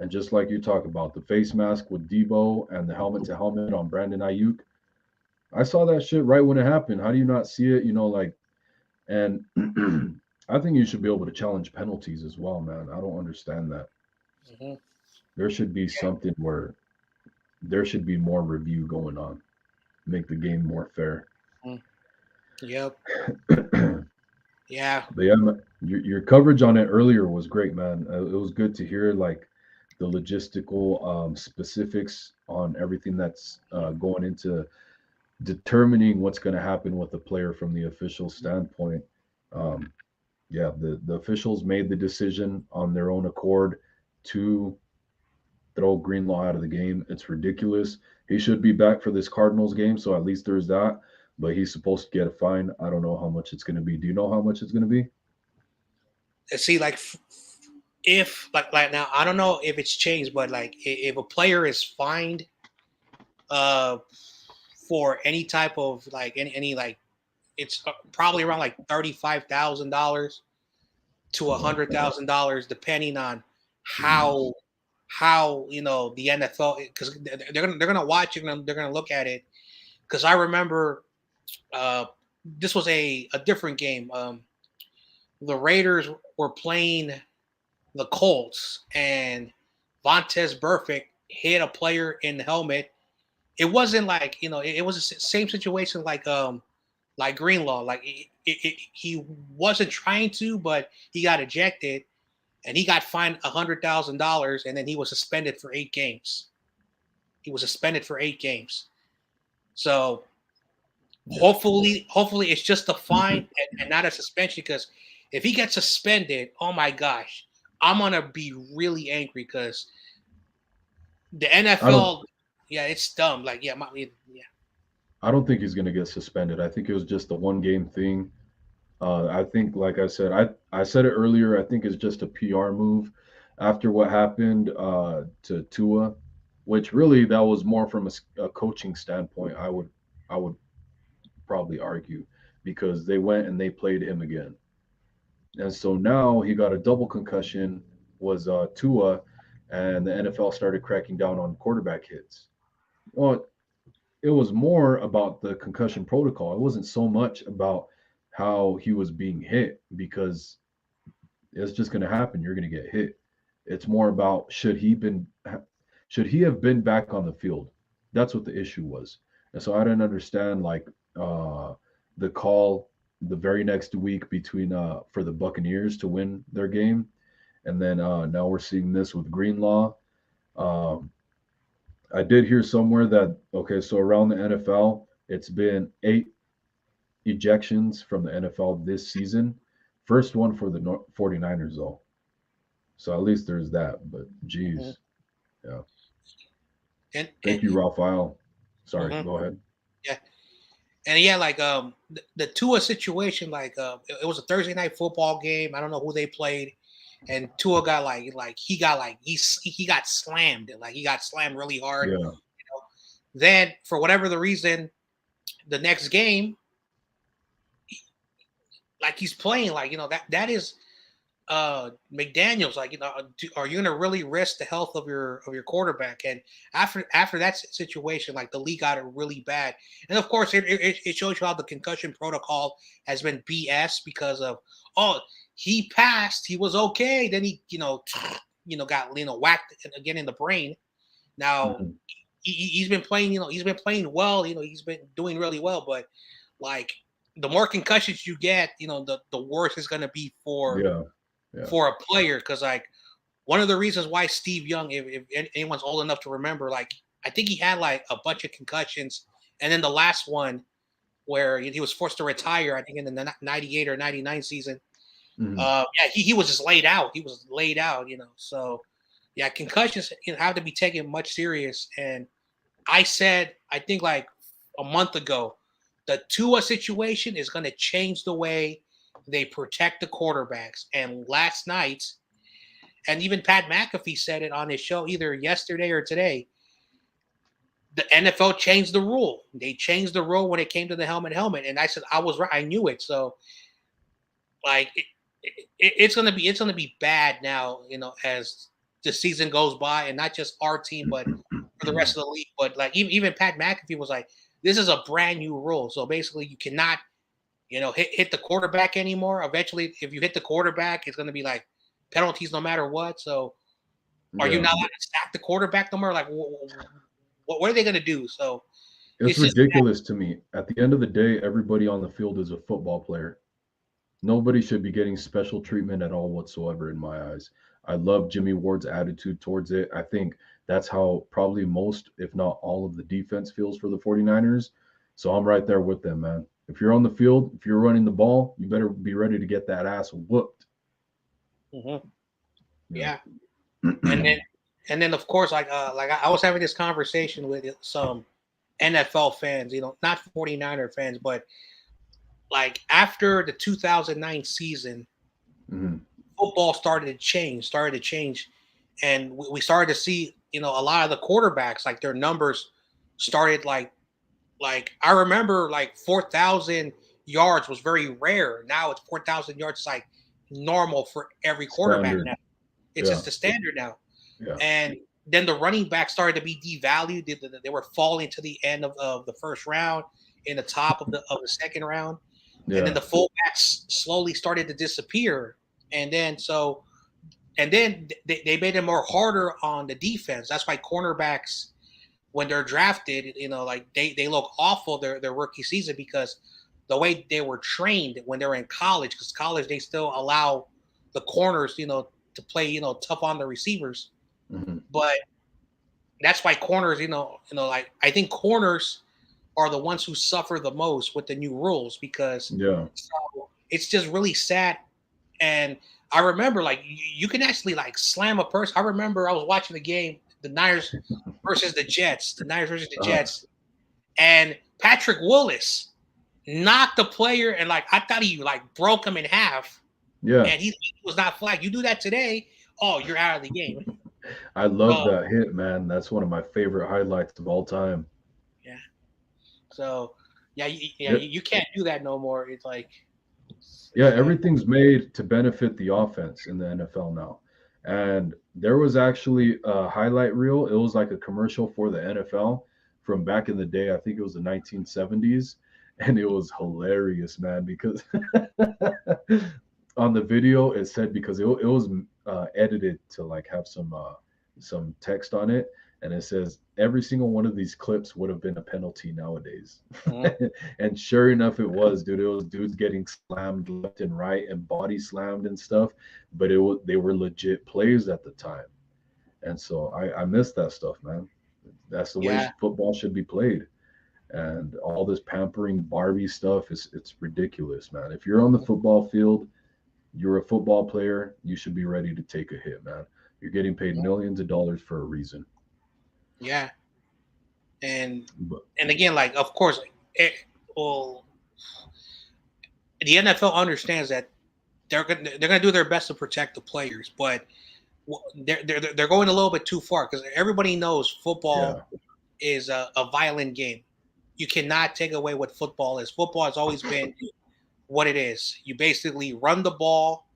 And just like you talk about the face mask with Debo and the helmet to helmet on Brandon Ayuk, I saw that shit right when it happened. How do you not see it? You know, like, and I think you should be able to challenge penalties as well, man. I don't understand that. Mhm. There should be something where there should be more review going on, make the game more fair. Yep. But Yeah. yeah, your coverage on it earlier was great, man. It was good to hear like the logistical specifics on everything that's going into determining what's going to happen with the player from the official standpoint. Um, yeah, the officials made the decision on their own accord to throw Greenlaw out of the game. It's ridiculous. He should be back for this Cardinals game, so at least there's that. But he's supposed to get a fine. I don't know how much it's going to be. Do you know how much it's going to be? See, like, if like now, I don't know if it's changed, but like if a player is fined, uh, for any type of like any like, it's probably around like $35,000 to $100,000, depending on how the NFL, because they're gonna watch it and they're gonna look at it. Because I remember uh, this was a different game. The Raiders were playing the Colts, and Vontaze Burfict hit a player in the helmet. It wasn't like it was the same situation like Greenlaw. Like he wasn't trying to, but he got ejected, and he got fined $100,000, and then he was suspended for 8 games. He was suspended for 8 games. So hopefully it's just a fine and not a suspension. Because if he gets suspended, oh my gosh, I'm gonna be really angry because the I don't. NFL, yeah, it's dumb. Like, yeah, yeah. I don't think he's going to get suspended. I think it was just a one game thing. I think, like I said, I said it earlier. I think it's just a PR move after what happened to Tua, which really that was more from a coaching standpoint. I would probably argue because they went and they played him again, and so now he got a double concussion. Was Tua, and the NFL started cracking down on quarterback hits. Well, it was more about the concussion protocol. It wasn't so much about how he was being hit because it's just going to happen. You're going to get hit. It's more about should he have been back on the field? That's what the issue was. And so I didn't understand like the call the very next week between for the Buccaneers to win their game, and then now we're seeing this with Greenlaw. Um, I did hear somewhere that okay, so around the NFL, it's been 8 ejections from the NFL this season. First one for the 49ers though. So at least there's that. But geez, yeah. And Thank you, Raphael. Sorry, mhm, go ahead. yeah, and yeah, like the Tua situation, like it was a Thursday night football game. I don't know who they played, and Tua got he got slammed, like he got slammed really hard. Yeah, Then for whatever the reason, the next game, like he's playing, like that is McDaniels, like are you gonna really risk the health of your quarterback? And after that situation, like the league got it really bad. And of course it shows you how the concussion protocol has been BS because of, oh, he passed, he was okay, then he got whacked again in the brain. Now mhm. he's been playing, he's been playing well, he's been doing really well, but like the more concussions you get, the worse it's gonna be Yeah, yeah. for a player. Because like one of the reasons why Steve Young, if anyone's old enough to remember, like I think he had like a bunch of concussions, and then the last one where he was forced to retire, I think in the 98 or 99 season. Mhm. Yeah, he was just laid out. He was laid out, So yeah, concussions have to be taken much serious. And I think like a month ago, the Tua situation is going to change the way they protect the quarterbacks. And last night, and even Pat McAfee said it on his show either yesterday or today, the NFL changed the rule. They changed the rule when it came to the helmet. And I said, I was right. I knew it. So like it's gonna be bad now, as the season goes by, and not just our team, but for the rest of the league. But like even Pat McAfee was like, this is a brand new rule. So basically you cannot, hit the quarterback anymore. Eventually, if you hit the quarterback, it's gonna be like penalties no matter what. So are you not allowed to sack the quarterback no more? Like what are they gonna do? So it's ridiculous to me. At the end of the day, everybody on the field is a football player. Nobody should be getting special treatment at all whatsoever in my eyes. I love Jimmy Ward's attitude towards it. I think that's how probably most, if not all, of the defense feels for the 49ers. So I'm right there with them, man. If you're on the field, if you're running the ball, you better be ready to get that ass whooped. Mm-hmm. Yeah. and then of course, like I was having this conversation with some NFL fans, not 49er fans, but like after the 2009 season, football started to change, and we started to see, a lot of the quarterbacks, like their numbers started like I remember like 4,000 yards was very rare. Now it's 4,000 yards, like normal for every quarterback standard. Now. It's just the standard now. Yeah. And then the running back started to be devalued. They were falling to the end of the first round, in the top of the second round. Yeah. And then the fullbacks slowly started to disappear. And then they made it more harder on the defense. That's why cornerbacks, when they're drafted, like they look awful their rookie season, because the way they were trained when they were in college, because college they still allow the corners, to play, tough on the receivers. Mm-hmm. But that's why corners, like I think corners are the ones who suffer the most with the new rules, because so it's just really sad. And I remember, like, you can actually like slam a person. I remember I was watching the game, the Niners versus the Jets, and Patrick Willis knocked the player, and like I thought he like broke him in half. Yeah, and he was not flagged. You do that today, oh, you're out of the game. I love that hit, man. That's one of my favorite highlights of all time. Yeah. So, you can't do that no more. It's like, everything's made to benefit the offense in the NFL now. And there was actually a highlight reel. It was like a commercial for the NFL from back in the day. I think it was the 1970s. And it was hilarious, man, because on the video it said, because it was edited to like have some text on it, and it says every single one of these clips would have been a penalty nowadays. Mm-hmm. And sure enough, it was, dude. It was dudes getting slammed left and right and body slammed and stuff, but they were legit plays at the time. And so I miss that stuff, man. That's the way football should be played. And all this pampering Barbie stuff it's ridiculous, man. If you're on the football field, you're a football player, you should be ready to take a hit, man. You're getting paid millions of dollars for a reason. Yeah. And again, like, of course, the NFL understands that they're gonna do their best to protect the players, but they're going a little bit too far, because everybody knows football is a violent game. You cannot take away what football is. Football has always been what it is. You basically run the ball,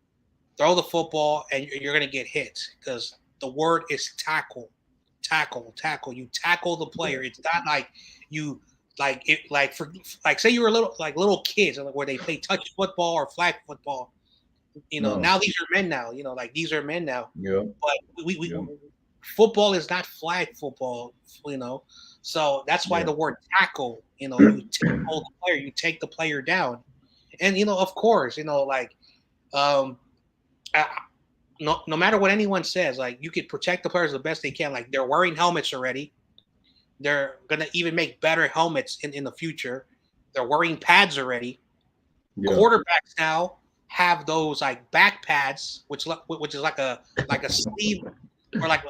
throw the football, and you're going to get hit, because the word is tackle. You tackle the player. It's not like you say you were little kids, where they play touch football or flag football. Now these are men now. These are men now. Yeah. But we football is not flag football. So that's why the word tackle. You tackle the player. You take the player down. And of course, no matter what anyone says, like, you could protect the players the best they can. Like, they're wearing helmets already. They're gonna even make better helmets in the future. They're wearing pads already. Yeah. Quarterbacks now have those like back pads, which is like a sleeve, or like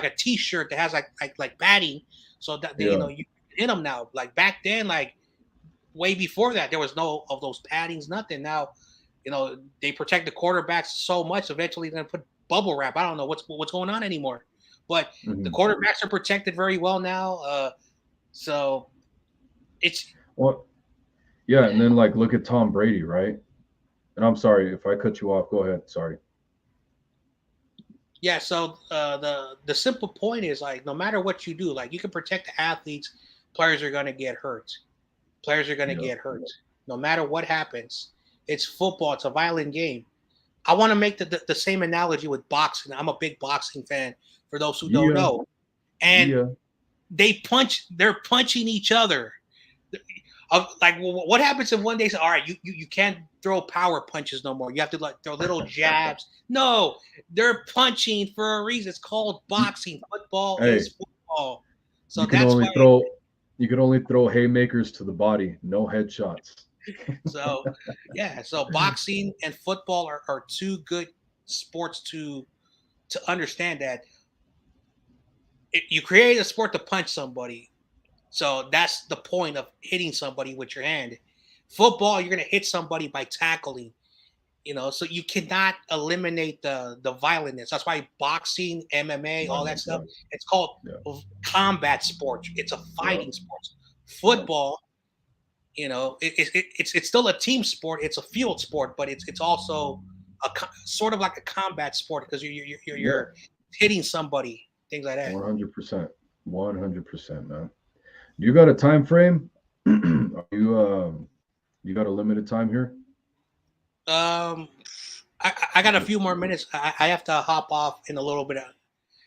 a t-shirt that has like padding, so that you hit them now. Like back then, like way before that, there was no of those paddings, nothing. Now, they protect the quarterbacks so much. Eventually, they're gonna put bubble wrap. I don't know what's going on anymore, but the quarterbacks are protected very well now. So it's yeah. And then like look at Tom Brady, right? And I'm sorry if I cut you off. Go ahead. Sorry. Yeah, so the simple point is like no matter what you do, like you can protect the athletes, players are gonna get hurt. Players are gonna get hurt. No matter what happens. It's football, it's a violent game. I want to make the same analogy with boxing. I'm a big boxing fan for those who don't know. And they're punching each other. Like what happens if one day say, all right, you can't throw power punches no more. You have to like throw little jabs. No, they're punching for a reason. It's called boxing. Football is football. So you can only throw haymakers to the body, no headshots. So so boxing and football are two good sports to understand that you create a sport to punch somebody. So that's the point of hitting somebody with your hand. Football, you're going to hit somebody by tackling, so you cannot eliminate the violence. That's why boxing, MMA, all that stuff, it's called combat sport. It's a fighting sport. Football, it's still a team sport. It's a field sport, but it's also sort of like a combat sport because you're hitting somebody, things like that. 100%, man. You got a time frame? You got a limited time here? I got a few more minutes. I have to hop off in a little bit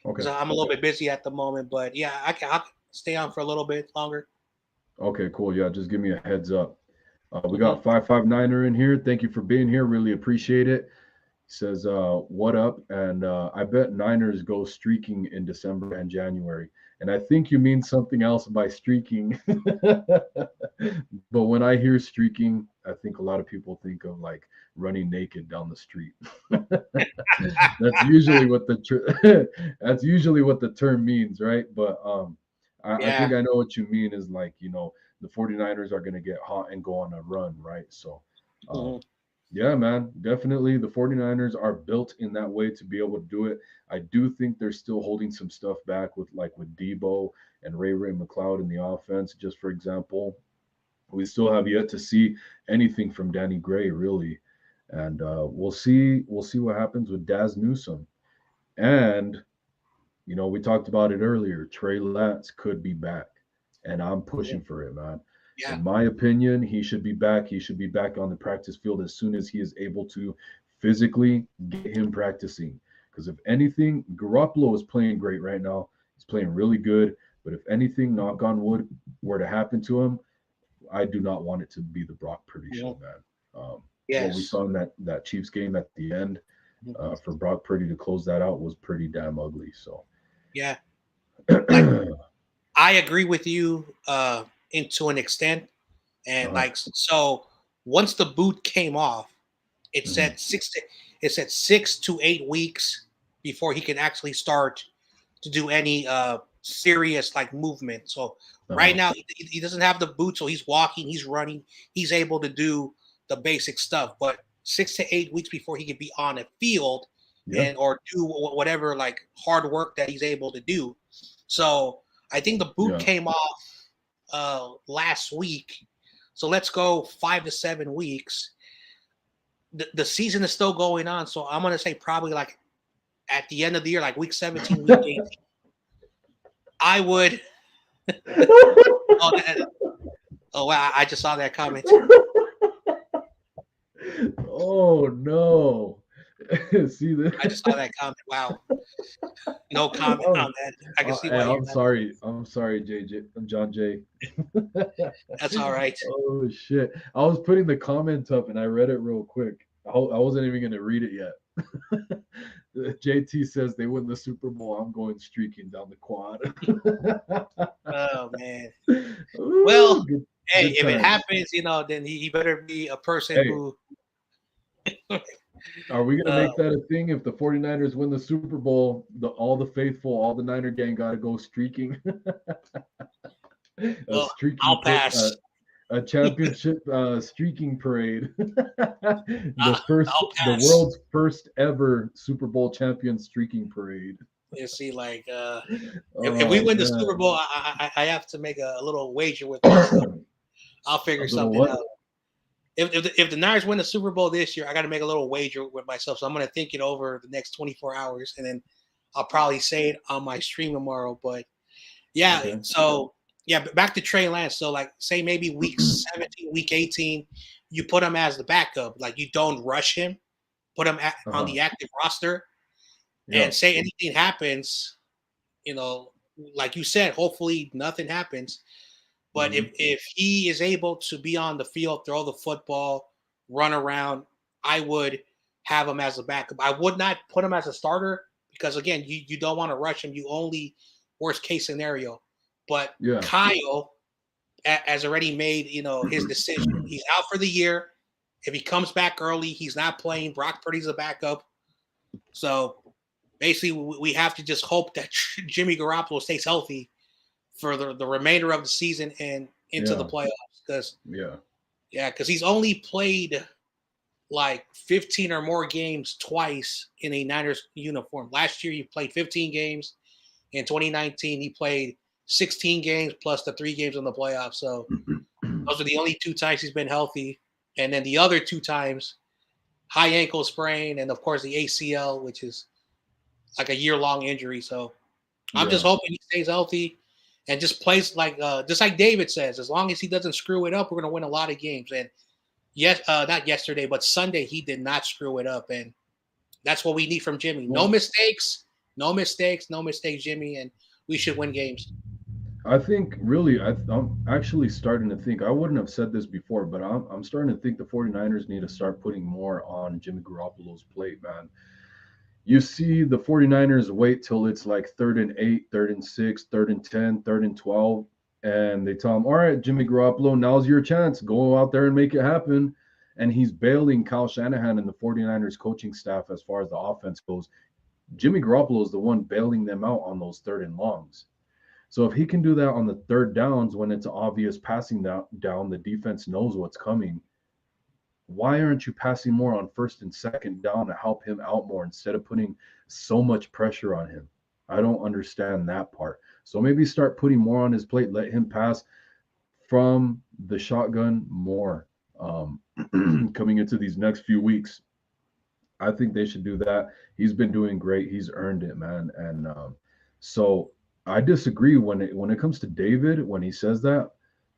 because I'm a little bit busy at the moment. But yeah, I'll stay on for a little bit longer. Okay, cool. Yeah, just give me a heads up. We got 559er in here. Thank you for being here. Really appreciate it. He says, what up? And I bet Niners go streaking in December and January. And I think you mean something else by streaking. But when I hear streaking, I think a lot of people think of like running naked down the street. That's usually what that's usually what the term means, right? But I think I know what you mean is like, the 49ers are going to get hot and go on a run, right? So yeah, man, definitely the 49ers are built in that way to be able to do it. I do think they're still holding some stuff back with Debo and Ray McLeod in the offense. Just for example, we still have yet to see anything from Danny Gray, really. And we'll see what happens with Daz Newsome. And, we talked about it earlier. Trey Lance could be back. And I'm pushing for it, man. Yeah. In my opinion, he should be back. He should be back on the practice field as soon as he is able to physically get him practicing. Because if anything, Garoppolo is playing great right now. He's playing really good. But if anything, knock on wood, were to happen to him, I do not want it to be the Brock Purdy show, man. What we saw in that Chiefs game at the end for Brock Purdy to close that out was pretty damn ugly. So yeah, I agree with you to an extent, and so once the boot came off, it said 6 to 8 weeks before he can actually start to do any serious movement. So right now he doesn't have the boot, so he's walking, he's running, he's able to do the basic stuff. But 6 to 8 weeks before he could be on a field and or do whatever hard work that he's able to do. So I think the boot came off last week. So let's go 5 to 7 weeks. The season is still going on, so I'm gonna say probably at the end of the year, week 17, week 18. I would. Oh wow! I just saw that comment. Oh no! See that? I just saw that comment. Wow. No comment on that. I can see why. I'm sorry. I'm sorry, JJ. I'm John J. That's all right. Oh shit! I was putting the comment up and I read it real quick. I wasn't even gonna read it yet. JT says they win the Super Bowl. I'm going streaking down the quad. Oh man. Ooh, well, hey, if it happens, then he better be a person who. Are we going to make that a thing? If the 49ers win the Super Bowl, all the faithful, all the Niner gang got to go streaking. A I'll pass. a championship streaking parade. I'll The pass. world's first ever Super Bowl champion streaking parade. You see, like if we Oh win the man. Super Bowl, I have to make a little wager with myself. I'll A figure little something what? out. If the Niners win the Super Bowl this year, I got to make a little wager with myself. So I'm going to think it over the next 24 hours, and then I'll probably say it on my stream tomorrow. But yeah, Okay. so yeah, but back to Trey Lance. So like, say maybe week 17, week 18, you put him as the backup. Like you don't rush him, put him on the active roster, Yeah. and say anything happens, like you said, hopefully nothing happens. But if he is able to be on the field, throw the football, run around, I would have him as a backup. I would not put him as a starter because, again, you don't want to rush him. You only worst case scenario. But Yeah. Kyle has already made, his decision. He's out for the year. If he comes back early, he's not playing. Brock Purdy's a backup. So basically, we have to just hope that Jimmy Garoppolo stays healthy for the remainder of the season and into the playoffs. Because he's only played like 15 or more games twice in a Niners uniform. Last year, he played 15 games. In 2019, he played 16 games plus the 3 games in the playoffs. So those are the only 2 times he's been healthy. And then the other 2 times, high ankle sprain, and of course the ACL, which is like a year-long injury. So I'm just hoping he stays healthy and just plays like David says, as long as he doesn't screw it up, we're going to win a lot of games. And not yesterday, but Sunday, he did not screw it up. And that's what we need from Jimmy. No mistakes, Jimmy, and we should win games. I think really, I'm actually starting to think, I wouldn't have said this before, but I'm starting to think the 49ers need to start putting more on Jimmy Garoppolo's plate, man. You see the 49ers wait till it's like 3rd and 8, 3rd and 6, 3rd and 10, 3rd and 12, and they tell him, all right, Jimmy Garoppolo, now's your chance. Go out there and make it happen. And he's bailing Kyle Shanahan and the 49ers coaching staff as far as the offense goes. Jimmy Garoppolo is the one bailing them out on those 3rd and longs. So if he can do that on the 3rd downs when it's obvious passing down, the defense knows what's coming. Why aren't you passing more on 1st and 2nd down to help him out more instead of putting so much pressure on him? I don't understand that part. So maybe start putting more on his plate. Let him pass from the shotgun more coming into these next few weeks. I think they should do that. He's been doing great. He's earned it, man. And so I disagree when it comes to David when he says that.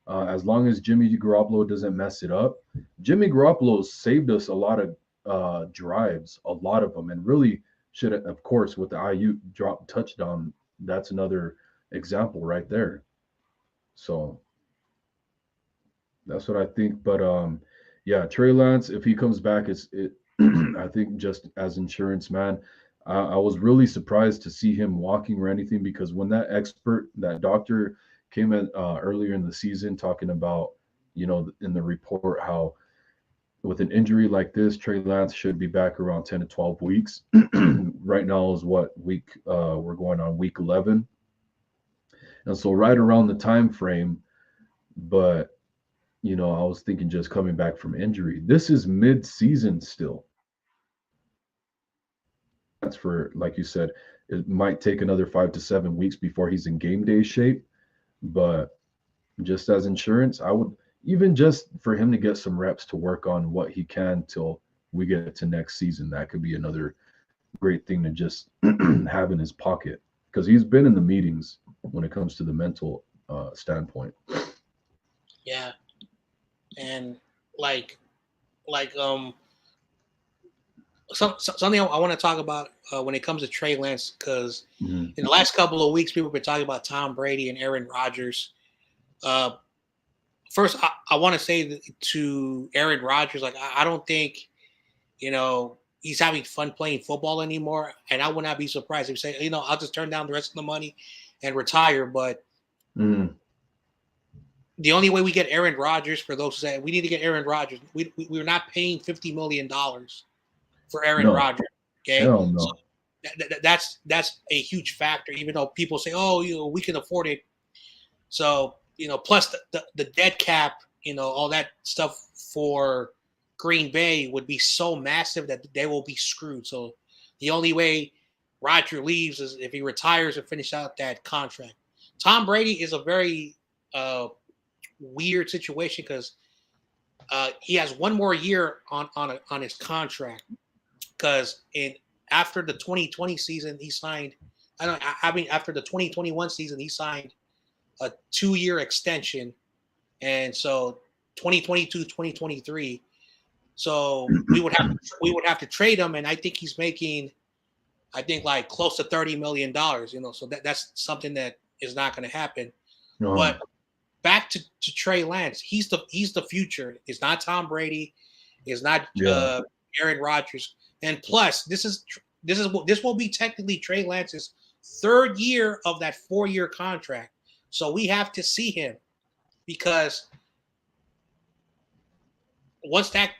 As long as Jimmy Garoppolo doesn't mess it up, Jimmy Garoppolo saved us a lot of drives, a lot of them, and really should have, of course, with the IU drop touchdown. That's another example right there. So that's what I think. But Trey Lance, if he comes back, I think just as insurance, man. I was really surprised to see him walking or anything because when that doctor came in earlier in the season talking about, in the report how with an injury like this, Trey Lance should be back around 10 to 12 weeks. Right now is what week we're going on week 11. And so right around the time frame, but I was thinking just coming back from injury. This is mid-season still. That's for, like you said, it might take another 5 to 7 weeks before he's in game day shape. But just as insurance, I would even just for him to get some reps to work on what he can till we get to next season. That could be another great thing to just have in his pocket because he's been in the meetings when it comes to the mental standpoint. Yeah, and something I want to talk about when it comes to Trey Lance, because in the last couple of weeks, people have been talking about Tom Brady and Aaron Rodgers. First, I want to say to Aaron Rodgers, I don't think, he's having fun playing football anymore. And I would not be surprised if he say, I'll just turn down the rest of the money and retire. But the only way we get Aaron Rodgers, for those who say we need to get Aaron Rodgers, we're not paying $50 million for Aaron Rodgers. Okay. Hell no. So that's a huge factor, even though people say, we can afford it. So plus the dead cap, all that stuff for Green Bay would be so massive that they will be screwed. So the only way Roger leaves is if he retires and finish out that contract. Tom Brady is a very weird situation because he has one more year on his contract. Because after the 2020 season, he signed. After the 2021 season, he signed a 2-year extension, and so 2022, 2023. So we would have to trade him, and I think he's making, like close to $30 million. So that's something that is not going to happen. No. But back to Trey Lance, he's the future. It's not Tom Brady. It's not Aaron Rodgers. And plus, this will be technically Trey Lance's 3rd year of that 4-year contract. So we have to see him, because once that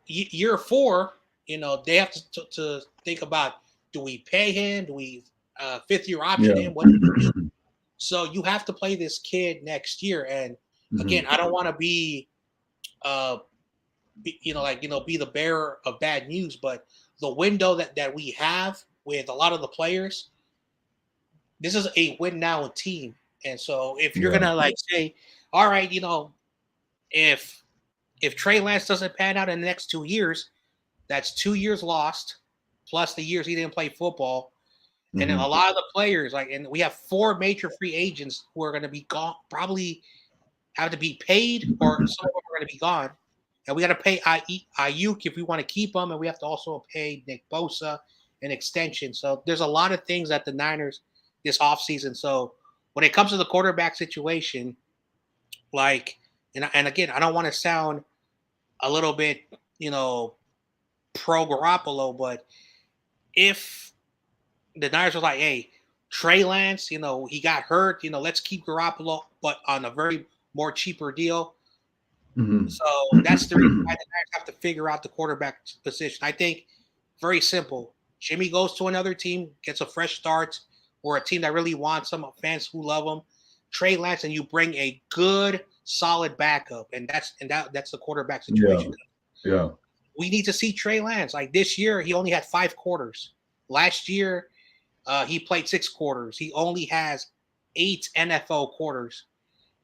year 4, they have to think about, do we pay him? Do we 5th-year option him? What do we do? So you have to play this kid next year. And again, I don't want to be the bearer of bad news, but the window that we have with a lot of the players, this is a win now team. And so if you're gonna say, all right, if Trey Lance doesn't pan out in the next 2 years, that's 2 years lost, plus the years he didn't play football. And a lot of the players, and we have 4 major free agents who are going to be gone, probably have to be paid, or some of them are going to be gone. And we got to pay Ayuk if we want to keep him, and we have to also pay Nick Bosa an extension. So there's a lot of things at the Niners this offseason. So when it comes to the quarterback situation, and again, I don't want to sound a little bit, pro Garoppolo, but if the Niners were like, hey, Trey Lance, he got hurt, let's keep Garoppolo, but on a very more cheaper deal. So that's the reason why the Niners have to figure out the quarterback position. I think very simple. Jimmy goes to another team, gets a fresh start, or a team that really wants him, fans who love him. Trey Lance, and you bring a good, solid backup, and that's the quarterback situation. Yeah. We need to see Trey Lance. Like this year, he only had 5 quarters. Last year, he played 6 quarters. He only has 8 NFL quarters.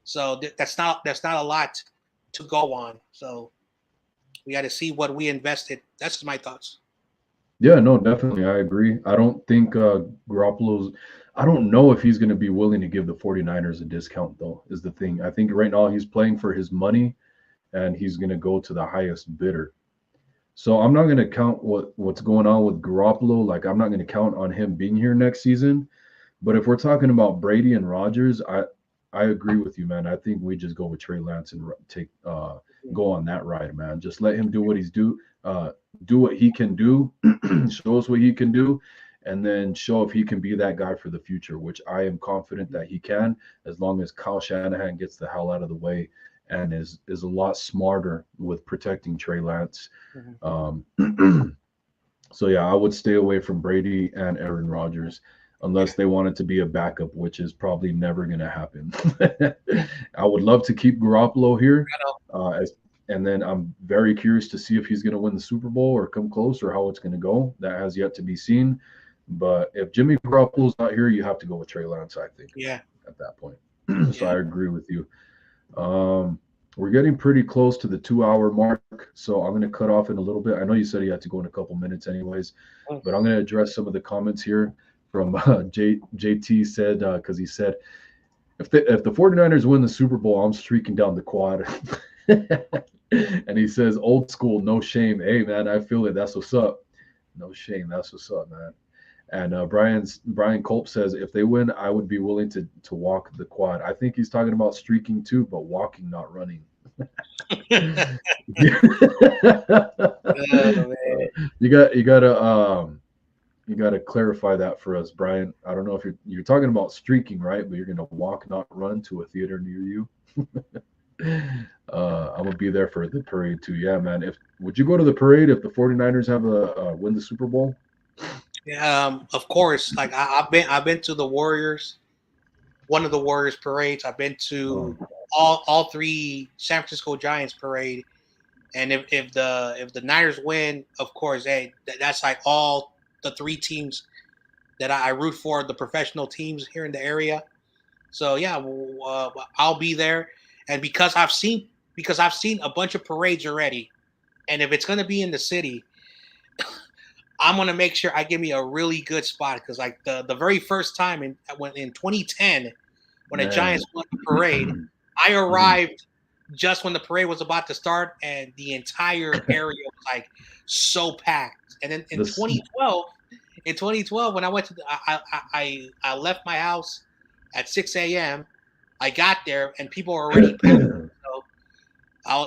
So that's not a lot to go on. So we got to see what we invested. That's my thoughts. Yeah, no, definitely. I agree. I don't think Garoppolo's – I don't know if he's going to be willing to give the 49ers a discount, though, is the thing. I think right now he's playing for his money, and he's going to go to the highest bidder. So I'm not going to count what's going on with Garoppolo. Like, I'm not going to count on him being here next season. But if we're talking about Brady and Rodgers, I agree with you, man. I think we just go with Trey Lance and go on that ride, man. Just let him do what do what he can do, show us what he can do, and then show if he can be that guy for the future, which I am confident that he can, as long as Kyle Shanahan gets the hell out of the way and is a lot smarter with protecting Trey Lance. So yeah, I would stay away from Brady and Aaron Rodgers unless they want it to be a backup, which is probably never going to happen. I would love to keep Garoppolo here. And then I'm very curious to see if he's going to win the Super Bowl or come close, or how it's going to go. That has yet to be seen. But if Jimmy Garoppolo's not here, you have to go with Trey Lance, I think. Yeah. At that point. So I agree with you. We're getting pretty close to the 2-hour mark, so I'm going to cut off in a little bit. I know you said you had to go in a couple minutes anyways, but I'm going to address some of the comments here from JT said, because he said, if the 49ers win the Super Bowl, I'm streaking down the quad. And he says, old school, no shame. Hey, man, I feel it. That's what's up. No shame. That's what's up, man. And Brian Culp says, if they win, I would be willing to walk the quad. I think he's talking about streaking too, but walking, not running. You gotta clarify that for us, Brian. I don't know if you're talking about streaking, right? But you're gonna walk, not run, to a theater near you. I'm gonna be there for the parade too. Yeah, man. Would you go to the parade if the 49ers have win the Super Bowl? Yeah, of course. Like I've been to the Warriors, one of the Warriors parades. I've been to all three San Francisco Giants parade. And if the Niners win, of course, hey, that's like all the three teams that I root for, the professional teams here in the area. So yeah, I'll be there, and because I've seen a bunch of parades already, and if it's gonna be in the city, I'm gonna make sure I give me a really good spot because like the very first time in 2010 when the Giants won the parade, I arrived just when the parade was about to start, and the entire area was like so packed. And then in 2012, when I went to I left my house at 6 a.m. I got there and people were already packed.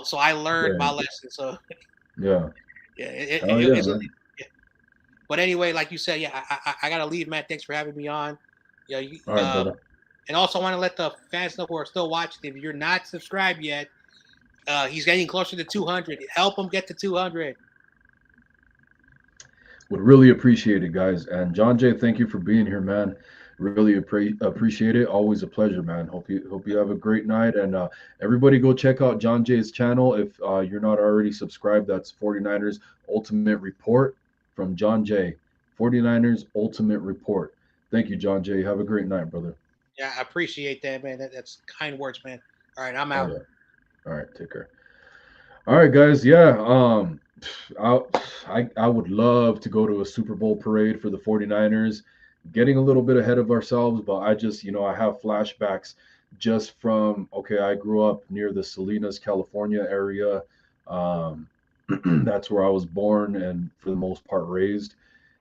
So I learned my lesson. So yeah. But anyway, like you said, yeah, I gotta leave, man. Thanks for having me on. Yeah, all right, brother. And also, I want to let the fans know who are still watching. If you're not subscribed yet, he's getting closer to 200. Help him get to 200. Would really appreciate it, guys. And John Jay, thank you for being here, man. Really appreciate it. Always a pleasure, man. Hope you have a great night. And everybody go check out John Jay's channel. If you're not already subscribed, that's 49ers Ultimate Report from John Jay. 49ers Ultimate Report. Thank you, John Jay. Have a great night, brother. Yeah, I appreciate that, man. That's kind words, man. All right, I'm out. Oh, yeah. All right, take care. All right, guys. Yeah. I would love to go to a Super Bowl parade for the 49ers. Getting a little bit ahead of ourselves, but I just, I have flashbacks just from, I grew up near the Salinas, California area. That's where I was born and for the most part raised.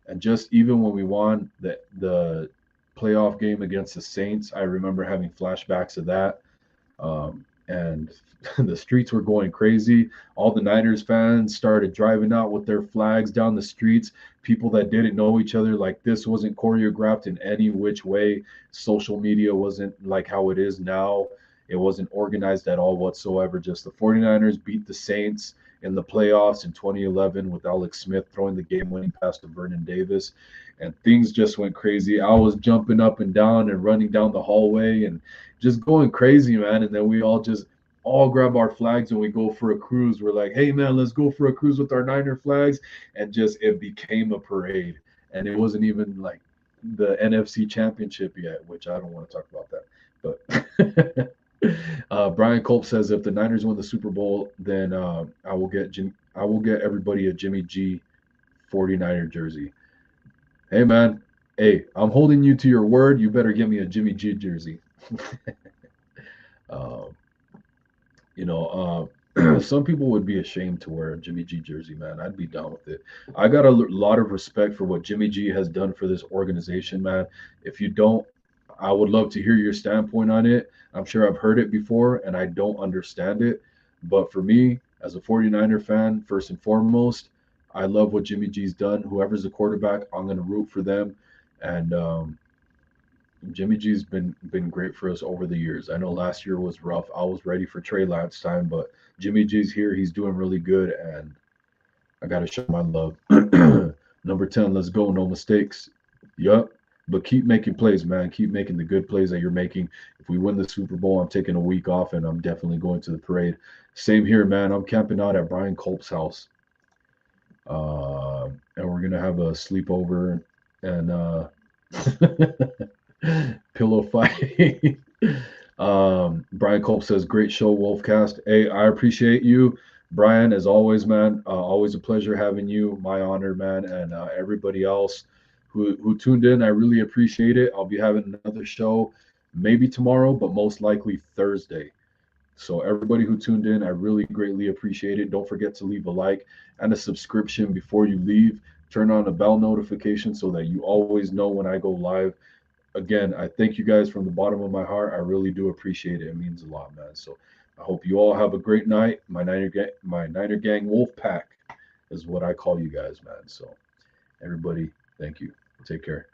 And just even when we won the playoff game against the Saints, I remember having flashbacks of that. And the streets were going crazy. All the Niners fans started driving out with their flags down the streets. People that didn't know each other, like this wasn't choreographed in any which way. Social media wasn't like how it is now. It wasn't organized at all whatsoever. Just the 49ers beat the Saints in the playoffs in 2011 with Alex Smith throwing the game-winning pass to Vernon Davis. And things just went crazy. I was jumping up and down and running down the hallway and just going crazy, man. And then we all grab our flags and we go for a cruise. We're like, hey, man, let's go for a cruise with our Niner flags. And just it became a parade. And it wasn't even like the NFC Championship yet, which I don't want to talk about that. But Brian Culp says if the Niners win the Super Bowl, then I will get everybody a Jimmy G 49er jersey. Hey, man. Hey, I'm holding you to your word. You better get me a Jimmy G jersey. Some people would be ashamed to wear a Jimmy G jersey, man. I'd be down with it. I got a lot of respect for what Jimmy G has done for this organization, man. If you don't, I would love to hear your standpoint on it. I'm sure I've heard it before and I don't understand it. But for me, as a 49er fan, first and foremost, I love what Jimmy G's done. Whoever's the quarterback, I'm going to root for them. And Jimmy G's been great for us over the years. I know last year was rough. I was ready for Trey Lance time, but Jimmy G's here. He's doing really good, and I got to show my love. Number 10, let's go. No mistakes. Yup. But keep making plays, man. Keep making the good plays that you're making. If we win the Super Bowl, I'm taking a week off, and I'm definitely going to the parade. Same here, man. I'm camping out at Brian Culp's house. And we're going to have a sleepover and pillow fight. Brian Culp says, great show, Wolfcast. Hey, I appreciate you, Brian, as always, man. Always a pleasure having you. My honor, man. And everybody else who tuned in, I really appreciate it. I'll be having another show maybe tomorrow, but most likely Thursday. So everybody who tuned in, I really greatly appreciate it. Don't forget to leave a like and a subscription before you leave. Turn on a bell notification so that you always know when I go live. Again, I thank you guys from the bottom of my heart. I really do appreciate it. It means a lot, man. So I hope you all have a great night. My Niner Gang Wolf Pack is what I call you guys, man. So everybody, thank you. Take care.